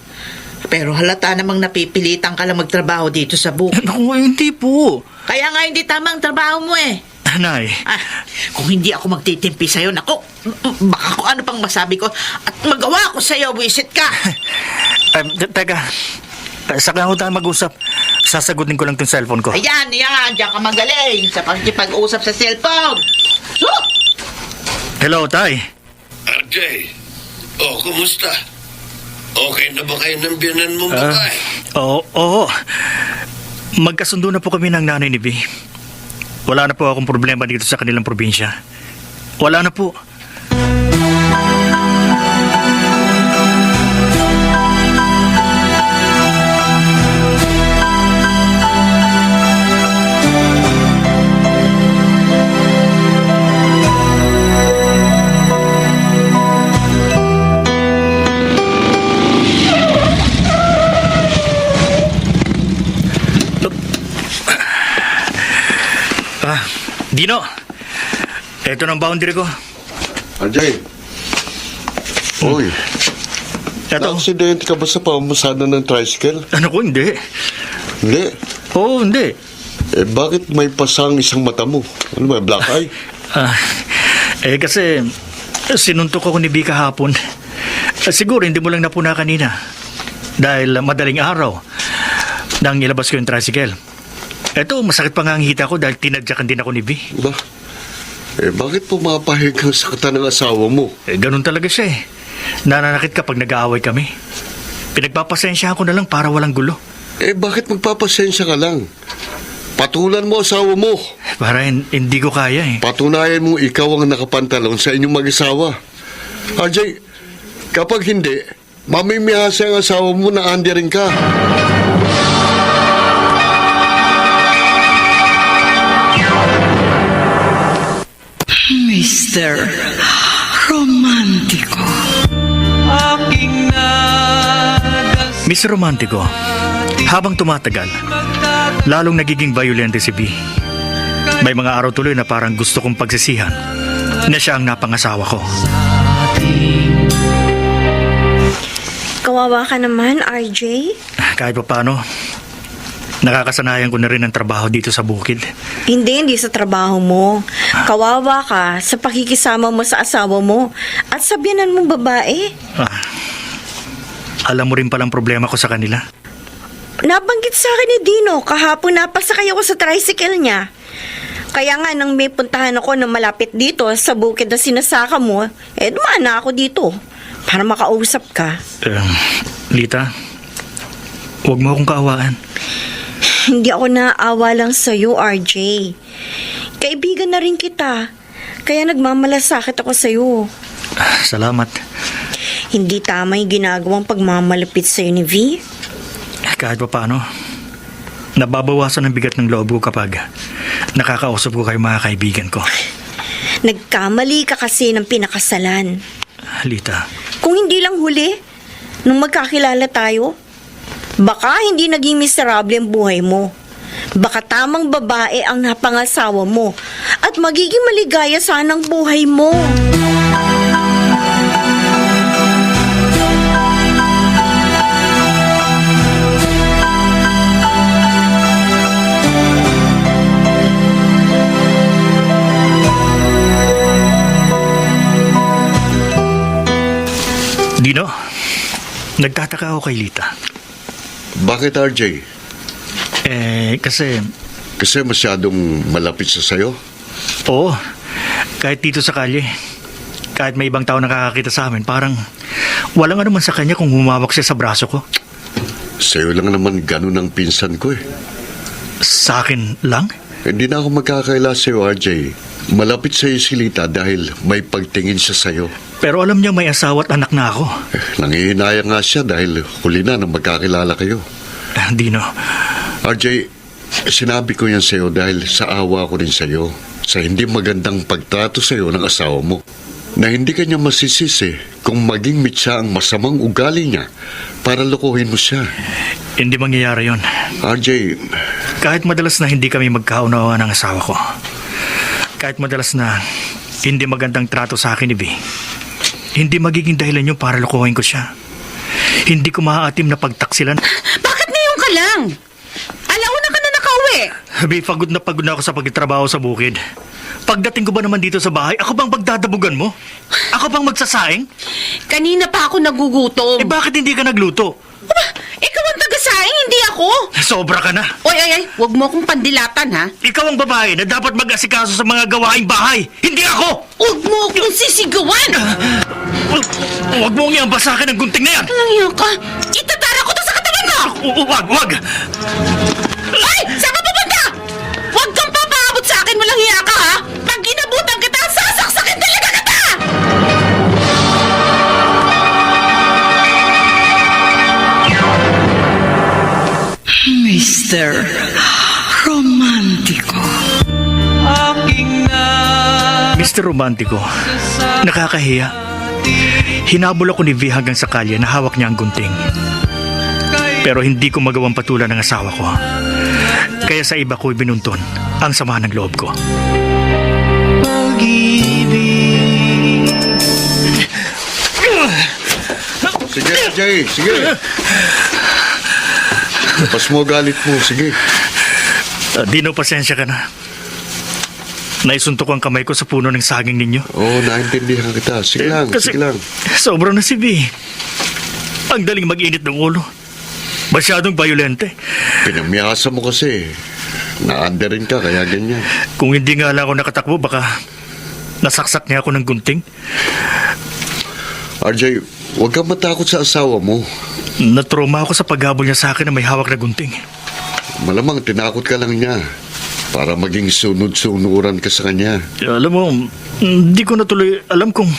Pero halata namang napipilitan ka lang magtrabaho dito sa bukid. Naku, hindi po. Kaya nga hindi tama ang trabaho mo eh. Nay, Kung hindi ako magtitimpi sa'yo, naku, baka kung ano pang masabi ko at magawa ko sa'yo, wisit ka. teka. Saka ako tayo mag-usap. Sasagutin ko lang tong cellphone ko. Ayan, diyan ka magaling sa pagkipag-usap sa cellphone. Huh! Hello, Tay. RJ, kumusta? Okay na ba kayo ng biyanan mong babae? Oo. Magkasundo na po kami ng nanay ni V. Wala na po akong problema dito sa kanilang probinsya. Wala na po. Dino, eto ng boundary ko. RJ. Uy, Eto. na-aksidente ka ba sa pamamasada ng tricycle? Ano ko, hindi. Hindi. Oo, hindi. Bakit may pasang isang mata mo? Ano ba, black eye? Kasi sinuntok ako ni Bika hapon. Siguro hindi mo lang napuna kanina. Dahil madaling araw nang ilabas ko yung tricycle. Eto, masakit pa nga ang hita ko dahil tinadyakan din ako ni B. Ba? Bakit pumapahig ang sakatan ng asawa mo? Ganun talaga siya eh. Nananakit kapag nag-aaway kami. Pinagpapasensya ko na lang para walang gulo. Bakit magpapasensya ka lang? Patulan mo asawa mo. Para hindi ko kaya eh. Patunayan mo ikaw ang nakapantalon sa inyong mag-asawa. RJ, kapag hindi, mamimihasa ang asawa mo na andi rin ka. Mr. Romántico. Aking nadas Miss Romantico, habang tumatagal, lalong nagiging violente si B. May mga araw tuloy na parang gusto kong pagsisihan na siya ang napangasawa ko. Kawawa ka naman, RJ. Kahit pa paano, nakakasanayan ko na rin ang trabaho dito sa bukid. Hindi sa trabaho mo. Kawawa ka sa pakikisama mo sa asawa mo at sa biyanan mong babae. Alam mo rin palang problema ko sa kanila. Nabanggit sa akin ni Dino, kahapon napasakay ako sa tricycle niya. Kaya nga nang may puntahan ako na malapit dito sa bukid na sinasaka mo, dumaan na ako dito para makausap ka. Lita, huwag mo akong kaawaan. Hindi ako naaawa lang sa'yo, RJ. Kaibigan na rin kita. Kaya nagmamalasakit ako sa'yo. Salamat. Hindi tama yung ginagawang pagmamalapit sa'yo ni V. Kahit pa paano, nababawasan ang bigat ng loob ko kapag nakakausap ko kayo mga kaibigan ko. Nagkamali ka kasi ng pinakasalan. Lita, Kung hindi lang huli, nung magkakilala tayo, baka hindi naging miserable ang buhay mo. Baka tamang babae ang napangasawa mo at magiging maligaya sana ang buhay mo. Dino, nagtataka ako kay Lita. Bakit, RJ? Kasi, Kasi masyadong malapit sa sayo? oo, kahit dito sa kalye, kahit may ibang tao nakakakita sa amin, parang walang anuman sa kanya kung humawak siya sa braso ko. Sa'yo lang naman ganun ang pinsan ko eh. Sa akin lang? Hindi na ako magkakaila sa'yo, RJ. Malapit sa'yo si Lita dahil may pagtingin siya sa'yo. Pero alam niya may asawa at anak na ako. Nangihinaya nga siya dahil huli na nang magkakilala kayo. Dino, RJ, sinabi ko yan sa'yo dahil sa awa ko rin sa'yo. Sa hindi magandang pagtrato sa'yo ng asawa mo. Na hindi ka niya masisisi kung maging mitsa ang masamang ugali niya para lokohin mo siya. hindi mangyayari yon. RJ, Kahit madalas na hindi kami magkaunawaan ng asawa ko. Kahit madalas na hindi magandang trato sa akin ni B. Hindi magiging dahilan yun para lokohin ko siya. Hindi ko maaatim na pagtaksilan. Bakit ngayon ka lang? Alauna ka na nakauwi. B, pagod na ako sa pagtatrabaho sa bukid. Pagdating ko ba naman dito sa bahay, ako bang pagdadabugan mo? Ako bang magsasaing? Kanina pa ako nagugutom. Bakit hindi ka nagluto? Aba, ikaw ang tagasaing, hindi ako. Sobra ka na. Oy, huwag mo akong pandilatan, ha? Ikaw ang babae na dapat mag-asikaso sa mga gawaing bahay. Hindi ako! Huwag mo akong sisigawan. Huwag mo ang iambas sa akin ng gunting na yan! Alang yan ka. Itatara ko to sa katawan mo! Wag! Ay! Saan ka pupunta? Huwag kang papaabot sa akin, walang hiya ka, ha? Pag inabutan kita, sasaksakin talaga kita! Mr. Romántico. Aking Mr. Romantico, nakakahiya. Hinabol ako ni V hanggang sa kalye na hawak niya ang gunting. Pero hindi ko magawang patulan ng asawa ko. Kaya sa iba ko'y binuntun ang sama ng loob ko. pag-ibig. sige, RJ, sige. Lapas mo galit mo, sige. Dino, pasensya ka na. Naisuntok ang kamay ko sa puno ng saging ninyo. Oo, naintindihan kita. Sige lang, Kasi sige lang. sobrang na si V. Ang daling mag-init ng ulo. Masyadong violente. Pinamiyasa mo kasi. Na-under rin ka, kaya ganyan. Kung hindi nga lang ako nakatakbo, baka nasaksak niya ako ng gunting. RJ, huwag kang matakot sa asawa mo. Natroma ako sa paghabol niya sa akin na may hawak na gunting. Malamang tinakot ka lang niya para maging sunod-sunuran ka sa kanya. Alam mo, hindi ko na tuloy alam kung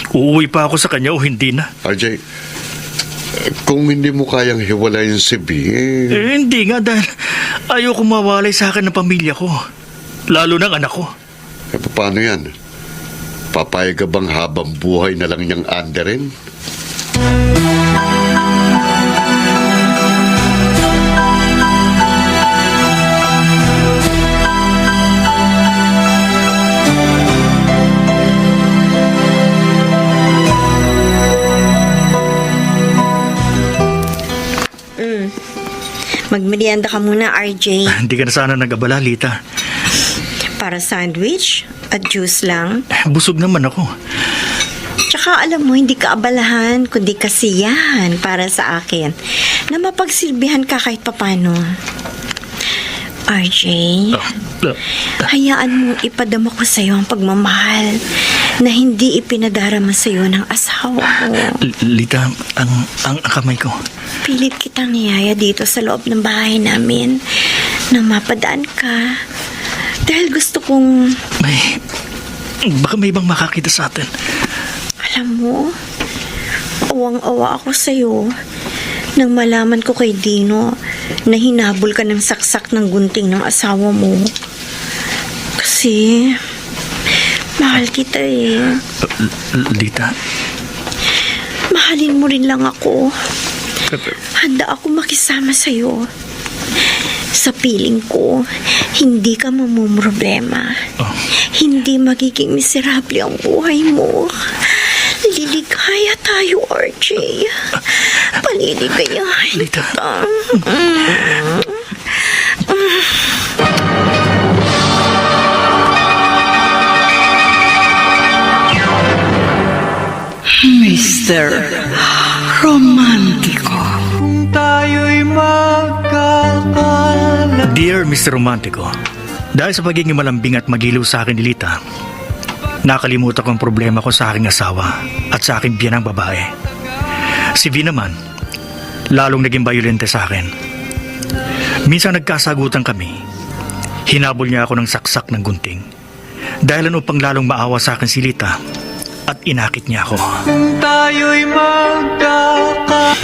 uuwi pa ako sa kanya o hindi na. RJ, kung hindi mo kayang hiwalayin si B, Hindi nga dahil ayoko mawalay sa akin ng pamilya ko. Lalo ng anak ko. paano yan? Papayag ka bang habang buhay na lang niyang anderin? Magmerienda ka muna, RJ. Hindi ka na sana nag-abala, Lita. Para sandwich at juice lang. Busog naman ako. Tsaka alam mo, hindi ka abalahan, kundi kasiyahan para sa akin na mapagsilbihan ka kahit papano. RJ, hayaan mong ipadama ko sa'yo ang pagmamahal na hindi ipinadarama sa'yo ng asawa ko. Lita, ang kamay ko. Pilit kitang niyaya dito sa loob ng bahay namin nang mapadaan ka. Dahil gusto kong... Baka may ibang makakita sa atin. Alam mo, awang-awa ako sa'yo nang malaman ko kay Dino na hinabol ka ng saksak ng gunting ng asawa mo. Kasi, mahal kita eh. Lita, Mahalin mo rin lang ako. Handa ako makisama sa'yo. Sa piling ko, hindi ka mamumroblema. Hindi magiging miserable ang buhay mo. Liligaya tayo, RJ. Paliligayahin Lita. kita. Mr. Romantico. Kung tayo'y magkakalat. Dear Mr. Romantico, dahil sa pagiging malambing at magiliw sa akin ni Lita, nakalimutan ko ang problema ko sa aking asawa at sa aking biyanang babae. Si V naman, lalong naging violente sa akin. Minsan nagkasagutan kami. Hinabol niya ako ng saksak ng gunting. Dahilan upang lalong maawa sa akin si Lita at inakit niya ako. Kung tayo'y magkakalat.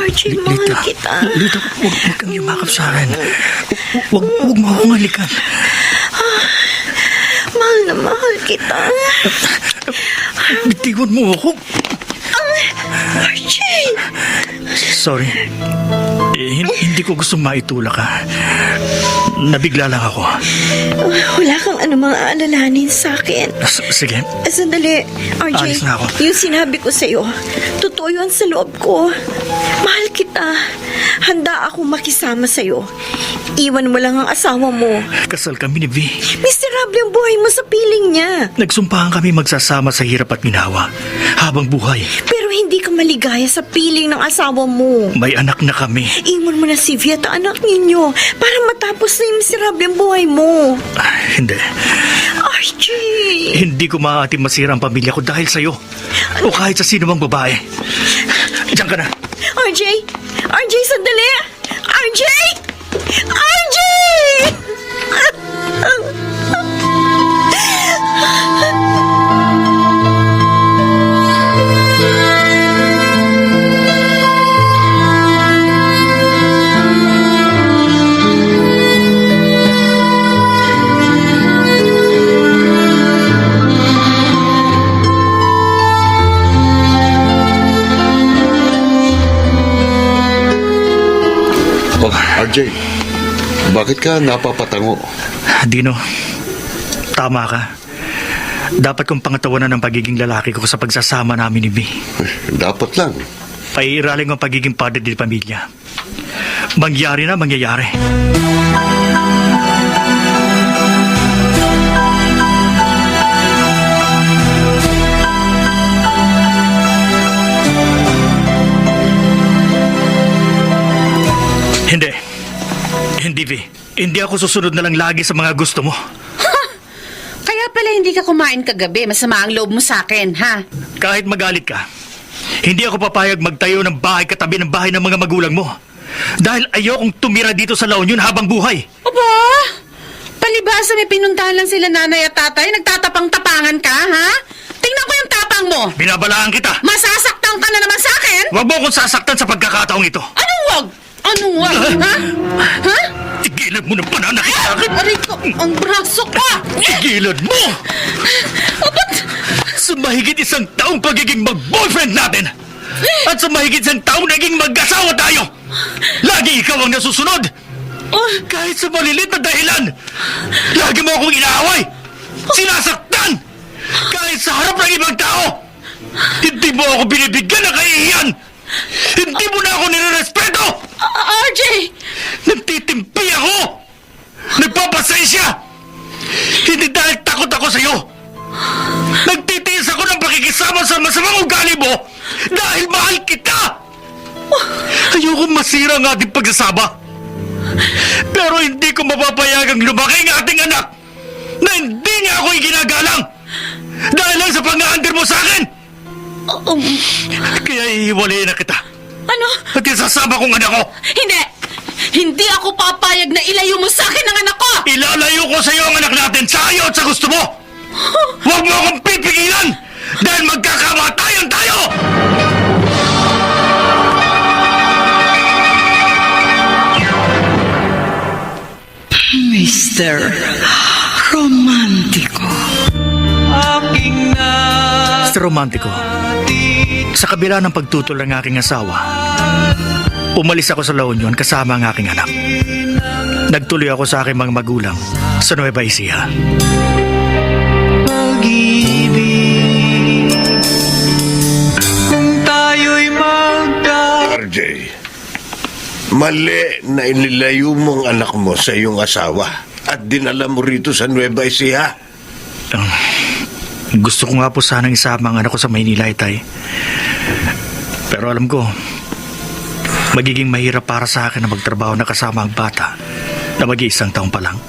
RJ, mahal kita. Lita, huwag kang yumakap sa akin. Huwag mo akong halikan. Mahal na mahal kita. Bitiwan mo ako. RJ! Sorry. Hindi ko gustong maitulak ka. Nabigla lang ako. Wala kang anumang aalalahanin sa akin. Sige. Sandali, RJ. Alis na ako. Yung sinabi ko sa'yo, totoo yun sa loob ko. Mahal kita. Handa akong makisama sa'yo. Iwan mo lang ang asawa mo. Kasal kami ni V. Miserable ang buhay mo sa piling niya. Nagsumpahan kami magsasama sa hirap at ginawa habang buhay. Pero hindi ka maligaya sa piling ng asawa mo. May anak na kami. Iwan mo na si Viet, anak ninyo, para matapos na yung miserable ang buhay mo. Hindi. RJ! Hindi ko maaating masira ang pamilya ko dahil sa'yo. O kahit sa sino mang babae. Diyan ka na. RJ! RJ, sandali! RJ! RJ! Oh, RJ, bakit ka napapatango? Dino, tama ka. Dapat kong pangatawanan ang pagiging lalaki ko sa pagsasama namin ni V. Dapat lang. Paiiraling ang pagiging padre di pamilya. Mangyari na, mangyayari. Hindi. Hindi, Vi. Hindi ako susunod na lang lagi sa mga gusto mo. Kaya pala hindi ka kumain kagabi. Masama ang loob mo sa akin, ha? Kahit magalit ka, hindi ako papayag magtayo ng bahay katabi ng bahay ng mga magulang mo. Dahil ayokong tumira dito sa La Union habang buhay. Aba! Palibasa may pinuntahan lang sila nanay at tatay. Nagtatapang-tapangan ka, ha? Tingnan ko yung tapang mo. Binabalaan kita. Masasaktan ka na naman sa akin? Huwag mo akong sasaktan sa pagkakataong ito. Anong wag? Anong wag, ha? Ha? Tigilan mo ng pananakit sa akin. Aray ko, ang braso ka! Tigilan mo! Sa mahigit isang taong pagiging mag-boyfriend natin at sa mahigit isang taong naging mag-asawa tayo, lagi ikaw ang nasusunod. Kahit sa malilit na dahilan, lagi mo akong inaaway, sinasaktan. Kahit sa harap ng ibang tao, hindi mo ako binibigyan ng kahihiyan. Hindi mo na ako nirerespeto. RJ! Nagtitimpi ako! Nagpapasensya! Hindi dahil takot ako sa'yo! Nagtitiis ako ng pakikisama sa masamang ugali mo dahil mahal kita! Ayoko masira ang ating pagsasama. Pero hindi ko mapapayagang lumaki ang ating anak na hindi niya ako iginagalang dahil lang sa pang-aandar mo sa akin! Kaya ihiwalayin na kita. Ano? At isasama kong anak ko! Hindi! Hindi ako papayag na ilayo mo sa akin ang anak ko! Ilalayo ko sa iyo ang anak natin sa ayaw at sa gusto mo! Huwag mo akong pipigilan! Dahil magkakamatayan tayo! Mr. Romántico. Aking Mr. Romántico, sa kabila ng pagtutol ng aking asawa, umalis ako sa La Union kasama ang aking anak. Nagtuloy ako sa aking mga magulang sa Nueva Ecija. pag-ibig kung tayo'y RJ, mali na inilayo mo ang anak mo sa iyong asawa at dinala mo rito sa Nueva Ecija. Gusto ko nga po sanang isama ang anak ko sa Maynila, Itay. Pero alam ko, magiging mahirap para sa akin na magtrabaho na kasama ang bata na mag-iisang taon pa lang.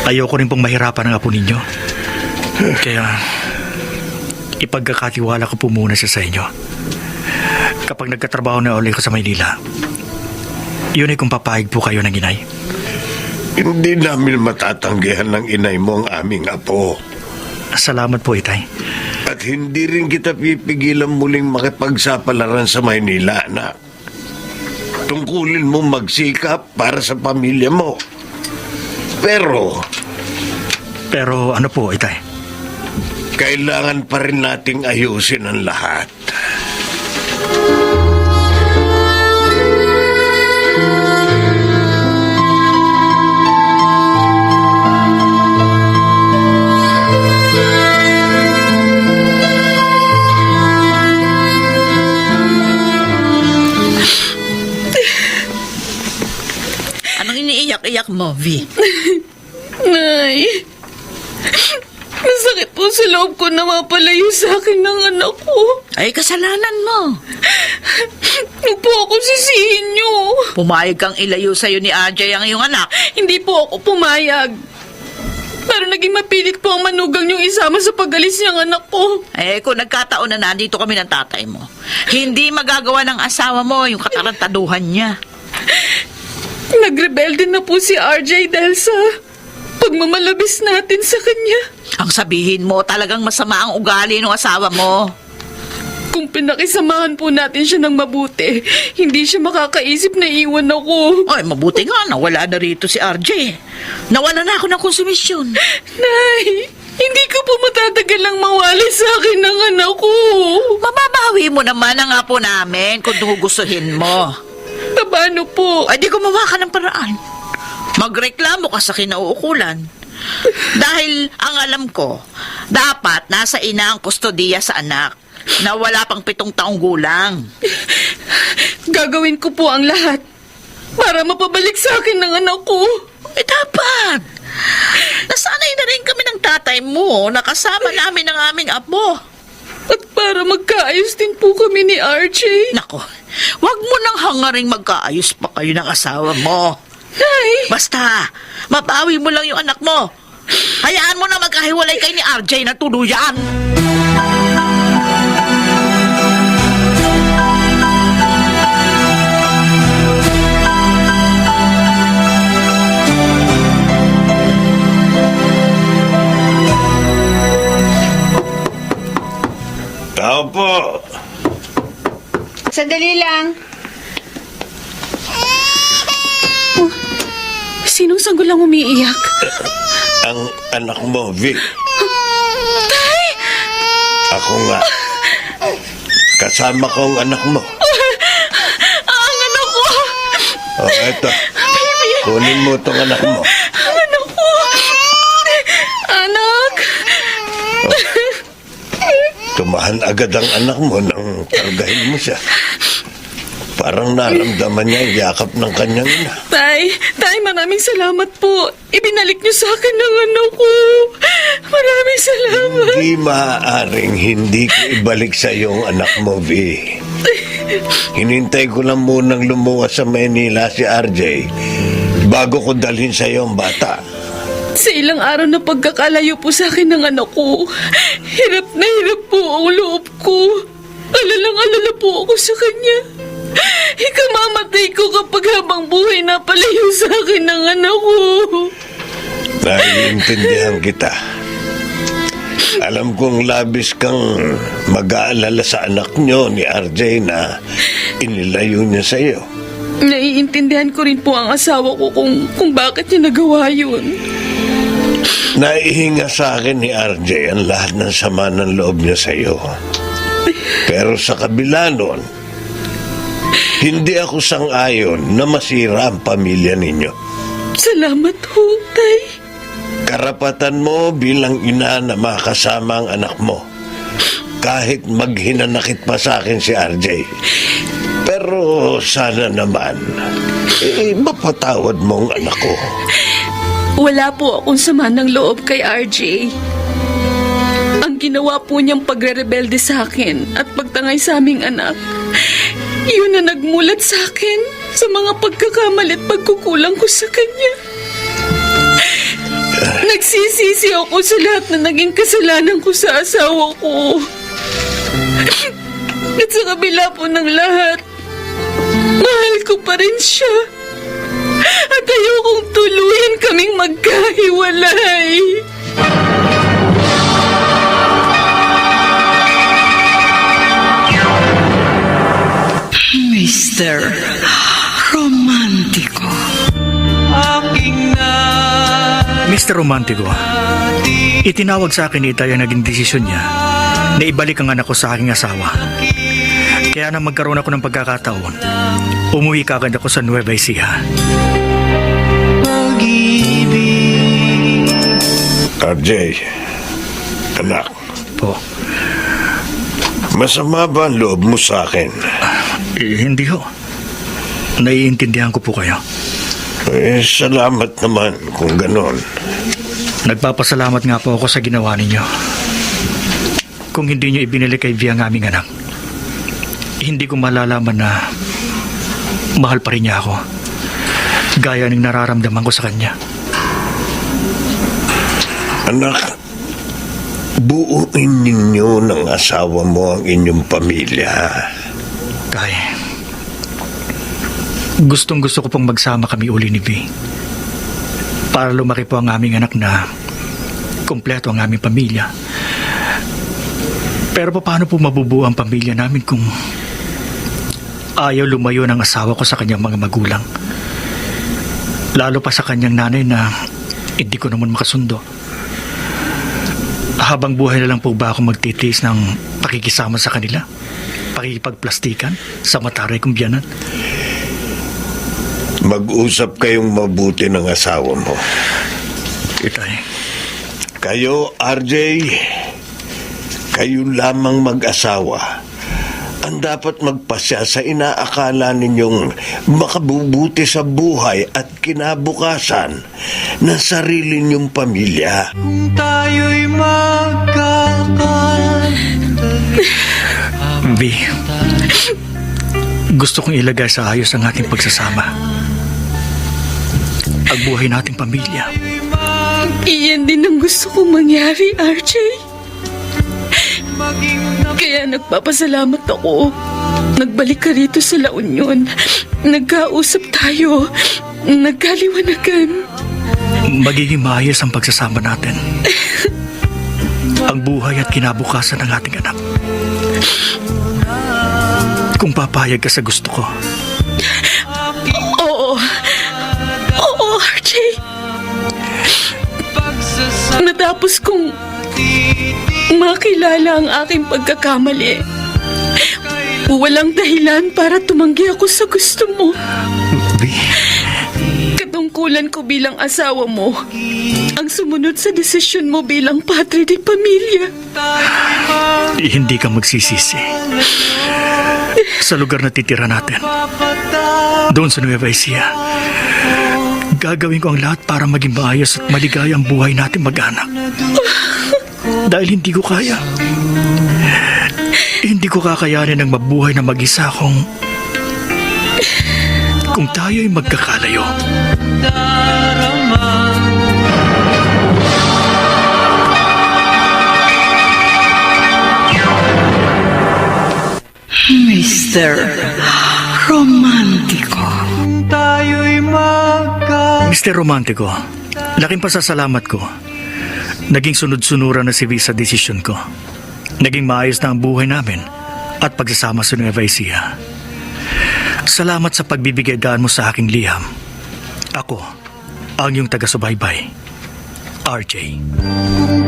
Ayoko rin pong mahirapan ang apo ninyo. Kaya, ipagkakatiwala ko po muna siya sa inyo. Kapag nagkatrabaho na ulit ko sa Maynila, yun ay kung papayag po kayo ng inay. Hindi namin matatanggihan ng inay mo ang aming apo. Salamat po, Itay. At hindi rin kita pipigilan muling makipagsapalaran sa Maynila, anak. Tungkulin mo magsikap para sa pamilya mo. Pero Pero ano po, Itay? kailangan pa rin nating ayusin ang lahat. Anong iniiyak-iyak mo, Vi? Nay, masakit po sa loob ko na mapalayo sa akin ng anak ko. Ay, kasalanan mo. Huwag po ako sisihin niyo. Pumayag kang ilayo sa'yo ni RJ ang iyong anak. Hindi po ako pumayag. Pero naging mapilit po ang manugang niyong isama sa pag-alis niyang anak ko. Eh, kung nagkataon na nandito kami ng tatay mo, hindi magagawa ng asawa mo yung katarantaduhan niya. Nagrebelde na po si RJ dahil sa pagmamalabis natin sa kanya. Ang sabihin mo, talagang masama ang ugali ng asawa mo. Kung pinakisamahan po natin siya ng mabuti, hindi siya makakaisip na iwan ako. Ay, mabuti nga, nawala na rito si RJ. Nawala na ako ng konsumisyon. Nay, hindi ko po matatagal lang mawali sa akin ng anak ko. Mababawi mo naman ang apo namin kung gustuhin mo. Paano po? Ay, di gumawa ka ng paraan. Magreklamo ka sa kinauukulan. Dahil ang alam ko, dapat nasa ina ang kustodiya sa anak na wala pang 7 taong gulang. Gagawin ko po ang lahat para mapabalik sa akin ng anak ko. Dapat. Nasanay na rin kami ng tatay mo. Nakasama namin ang aming apo. At para magkaayos din po kami ni RJ. Nako, wag mo nang hangaring magkaayos pa kayo ng asawa mo. Nay! Basta, mabawi mo lang yung anak mo. Hayaan mo na magkahiwalay kayo ni RJ na tuluyan. Tao po. Sandali lang. Oh, sinong sanggol ang umiiyak? Ang anak mo, Vic. Ako nga. Kasama ko ang anak mo. Ang anak ko! O, eto. Kunin mo itong anak mo. Ang anak ko! Anak! Tumahan agad ang anak mo nang kargahin mo siya. Parang naramdaman niya ang yakap ng kanyang ina. Tay, maraming salamat po. Ibinalik niyo sa akin ng anak ko. Maraming salamat. Hindi maaaring hindi ko ibalik sa iyong anak mo, Vi. Hinintay ko lang munang lumuwas sa Manila si RJ bago ko dalhin sa iyo ang bata. Sa ilang araw na pagkakalayo po sa akin ng anak ko, hirap na hirap po ang loob ko. Alalang-alala po ako sa kanya. Ikamamatay ko kapag habang buhay na palayo sa akin ng anak ko. Naiintindihan kita. Alam kong labis kang mag-aalala sa anak niyo ni RJ na inilayo niya sa iyo. Naiintindihan ko rin po ang asawa ko kung bakit niya nagawa yun. Naihinga sa akin ni RJ ang lahat ng sama ng loob niya sa iyo. Pero sa kabila nun, hindi ako sang-ayon na masira ang pamilya ninyo. Salamat ho, Tay. Karapatan mo bilang ina na makasama ang anak mo. Kahit maghinanakit pa sa akin si RJ. Pero sana naman, mapatawad mo ang anak ko. Wala po akong sama ng loob kay RJ. Ang ginawa po niyang pagre-rebelde sa akin at pagtangay sa aming anak, yun na nagmulat sa akin sa mga pagkakamali at pagkukulang ko sa kanya. Nagsisisi ako sa lahat na naging kasalanan ko sa asawa ko. At sa kabila po ng lahat, mahal ko pa rin siya. At ayokong tuluyan kaming magkahiwalay. Mr. Romantico. Aking Mr. Romantico, itinawag sa akin ni Itay ang naging desisyon niya na ibalik ang anak ko sa aking asawa. Kaya na magkaroon ako ng pagkakataon, umuwi kagad ako sa Nueva Ecija. pag-ibig. RJ, anak, Po, masama ba ang loob mo sa akin? hindi ho. Naiintindihan ko po kayo. Salamat naman kung ganon. Nagpapasalamat nga po ako sa ginawa ninyo. Kung hindi nyo ibinili kay Vi ang aming anak, hindi ko malalaman na mahal pa rin niya ako. Gaya ng nararamdaman ko sa kanya. Anak, buuin ninyo ng asawa mo ang inyong pamilya. Tay, gustong gusto ko pong magsama kami uli ni Vi. Para lumaki po ang aming anak na kompleto ang aming pamilya. Pero paano po mabubuo ang pamilya namin kung ayaw lumayo ng asawa ko sa kanyang mga magulang? Lalo pa sa kanyang nanay na hindi ko naman makasundo. Habang buhay na lang po ba ako magtitiis ng pakikisama sa kanila? Pakikipagplastikan sa mataray kong biyanan? Mag-usap kayong mabuti ng asawa mo. Itay, Kayo, RJ, kayo lamang mag-asawa ang dapat magpasya sa inaakala ninyong makabubuti sa buhay at kinabukasan ng sarili ninyong pamilya. Kung tayo'y magkakantay. V, gusto kong ilagay sa ayos ang ating pagsasama. Ang buhay nating pamilya. Iyan din ang gusto kong mangyari, RJ. Kaya nagpapasalamat ako. Nagbalik ka rito sa La Union. Nagkausap tayo. Nagkaliwanagan. Magiging maayos ang pagsasama natin. Ang buhay at kinabukasan ng ating anak. Kung papayag ka sa gusto ko. Oo. Oo, RJ. Natapos kong makilala ang aking pagkakamali. Walang dahilan para tumanggi ako sa gusto mo. V, Katungkulan ko bilang asawa mo ang sumunod sa desisyon mo bilang padre di pamilya. hindi ka magsisisi. Sa lugar na titira natin, doon sa Nueva Ecija, gagawin ko ang lahat para maging maayos at maligaya ang buhay natin mag-anak. Dahil hindi ko kaya. Hindi ko kakayanin ang mabuhay na mag-isa kung tayo'y magkakalayo. Mr. Romantico. Kung tayo'y Mr. Romantico, laking pasasalamat ko. Naging sunod-sunuran na si V sa desisyon ko. Naging maayos na ang buhay namin at pagsasama sa Nueva Ecija. Salamat sa pagbibigay daan mo sa aking liham. Ako, ang iyong taga-subaybay, RJ.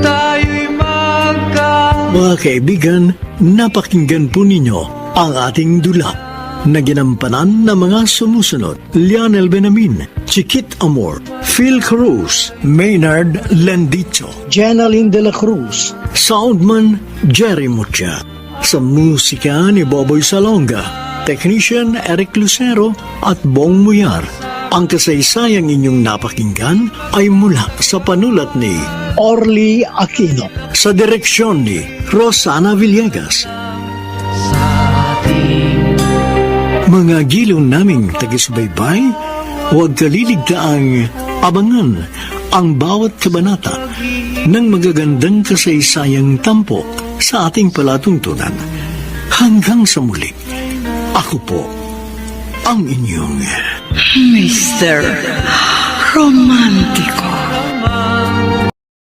tayo'y Mga kaibigan, napakinggan po ninyo ang ating dula na ginampanan ng mga sumusunod: Lionel Benamin, Chiquit Amor, Phil Cruz, Maynard Lendicho, Jenaline de la Cruz, Soundman Jerry Mucha. Sa musika ni Boboy Salonga, Technician Eric Lucero at Bong Muyar. Ang kasaysayang inyong napakinggan ay mula sa panulat ni Orly Aquino, sa direksyon ni Rosana Villegas. Mga giliw naming taga-subaybay, huwag kaliligtaang abangan ang bawat kabanata ng magagandang kasaysayang tampok sa ating palatuntunan. Hanggang sa muli, ako po ang inyong Mr. Romantico.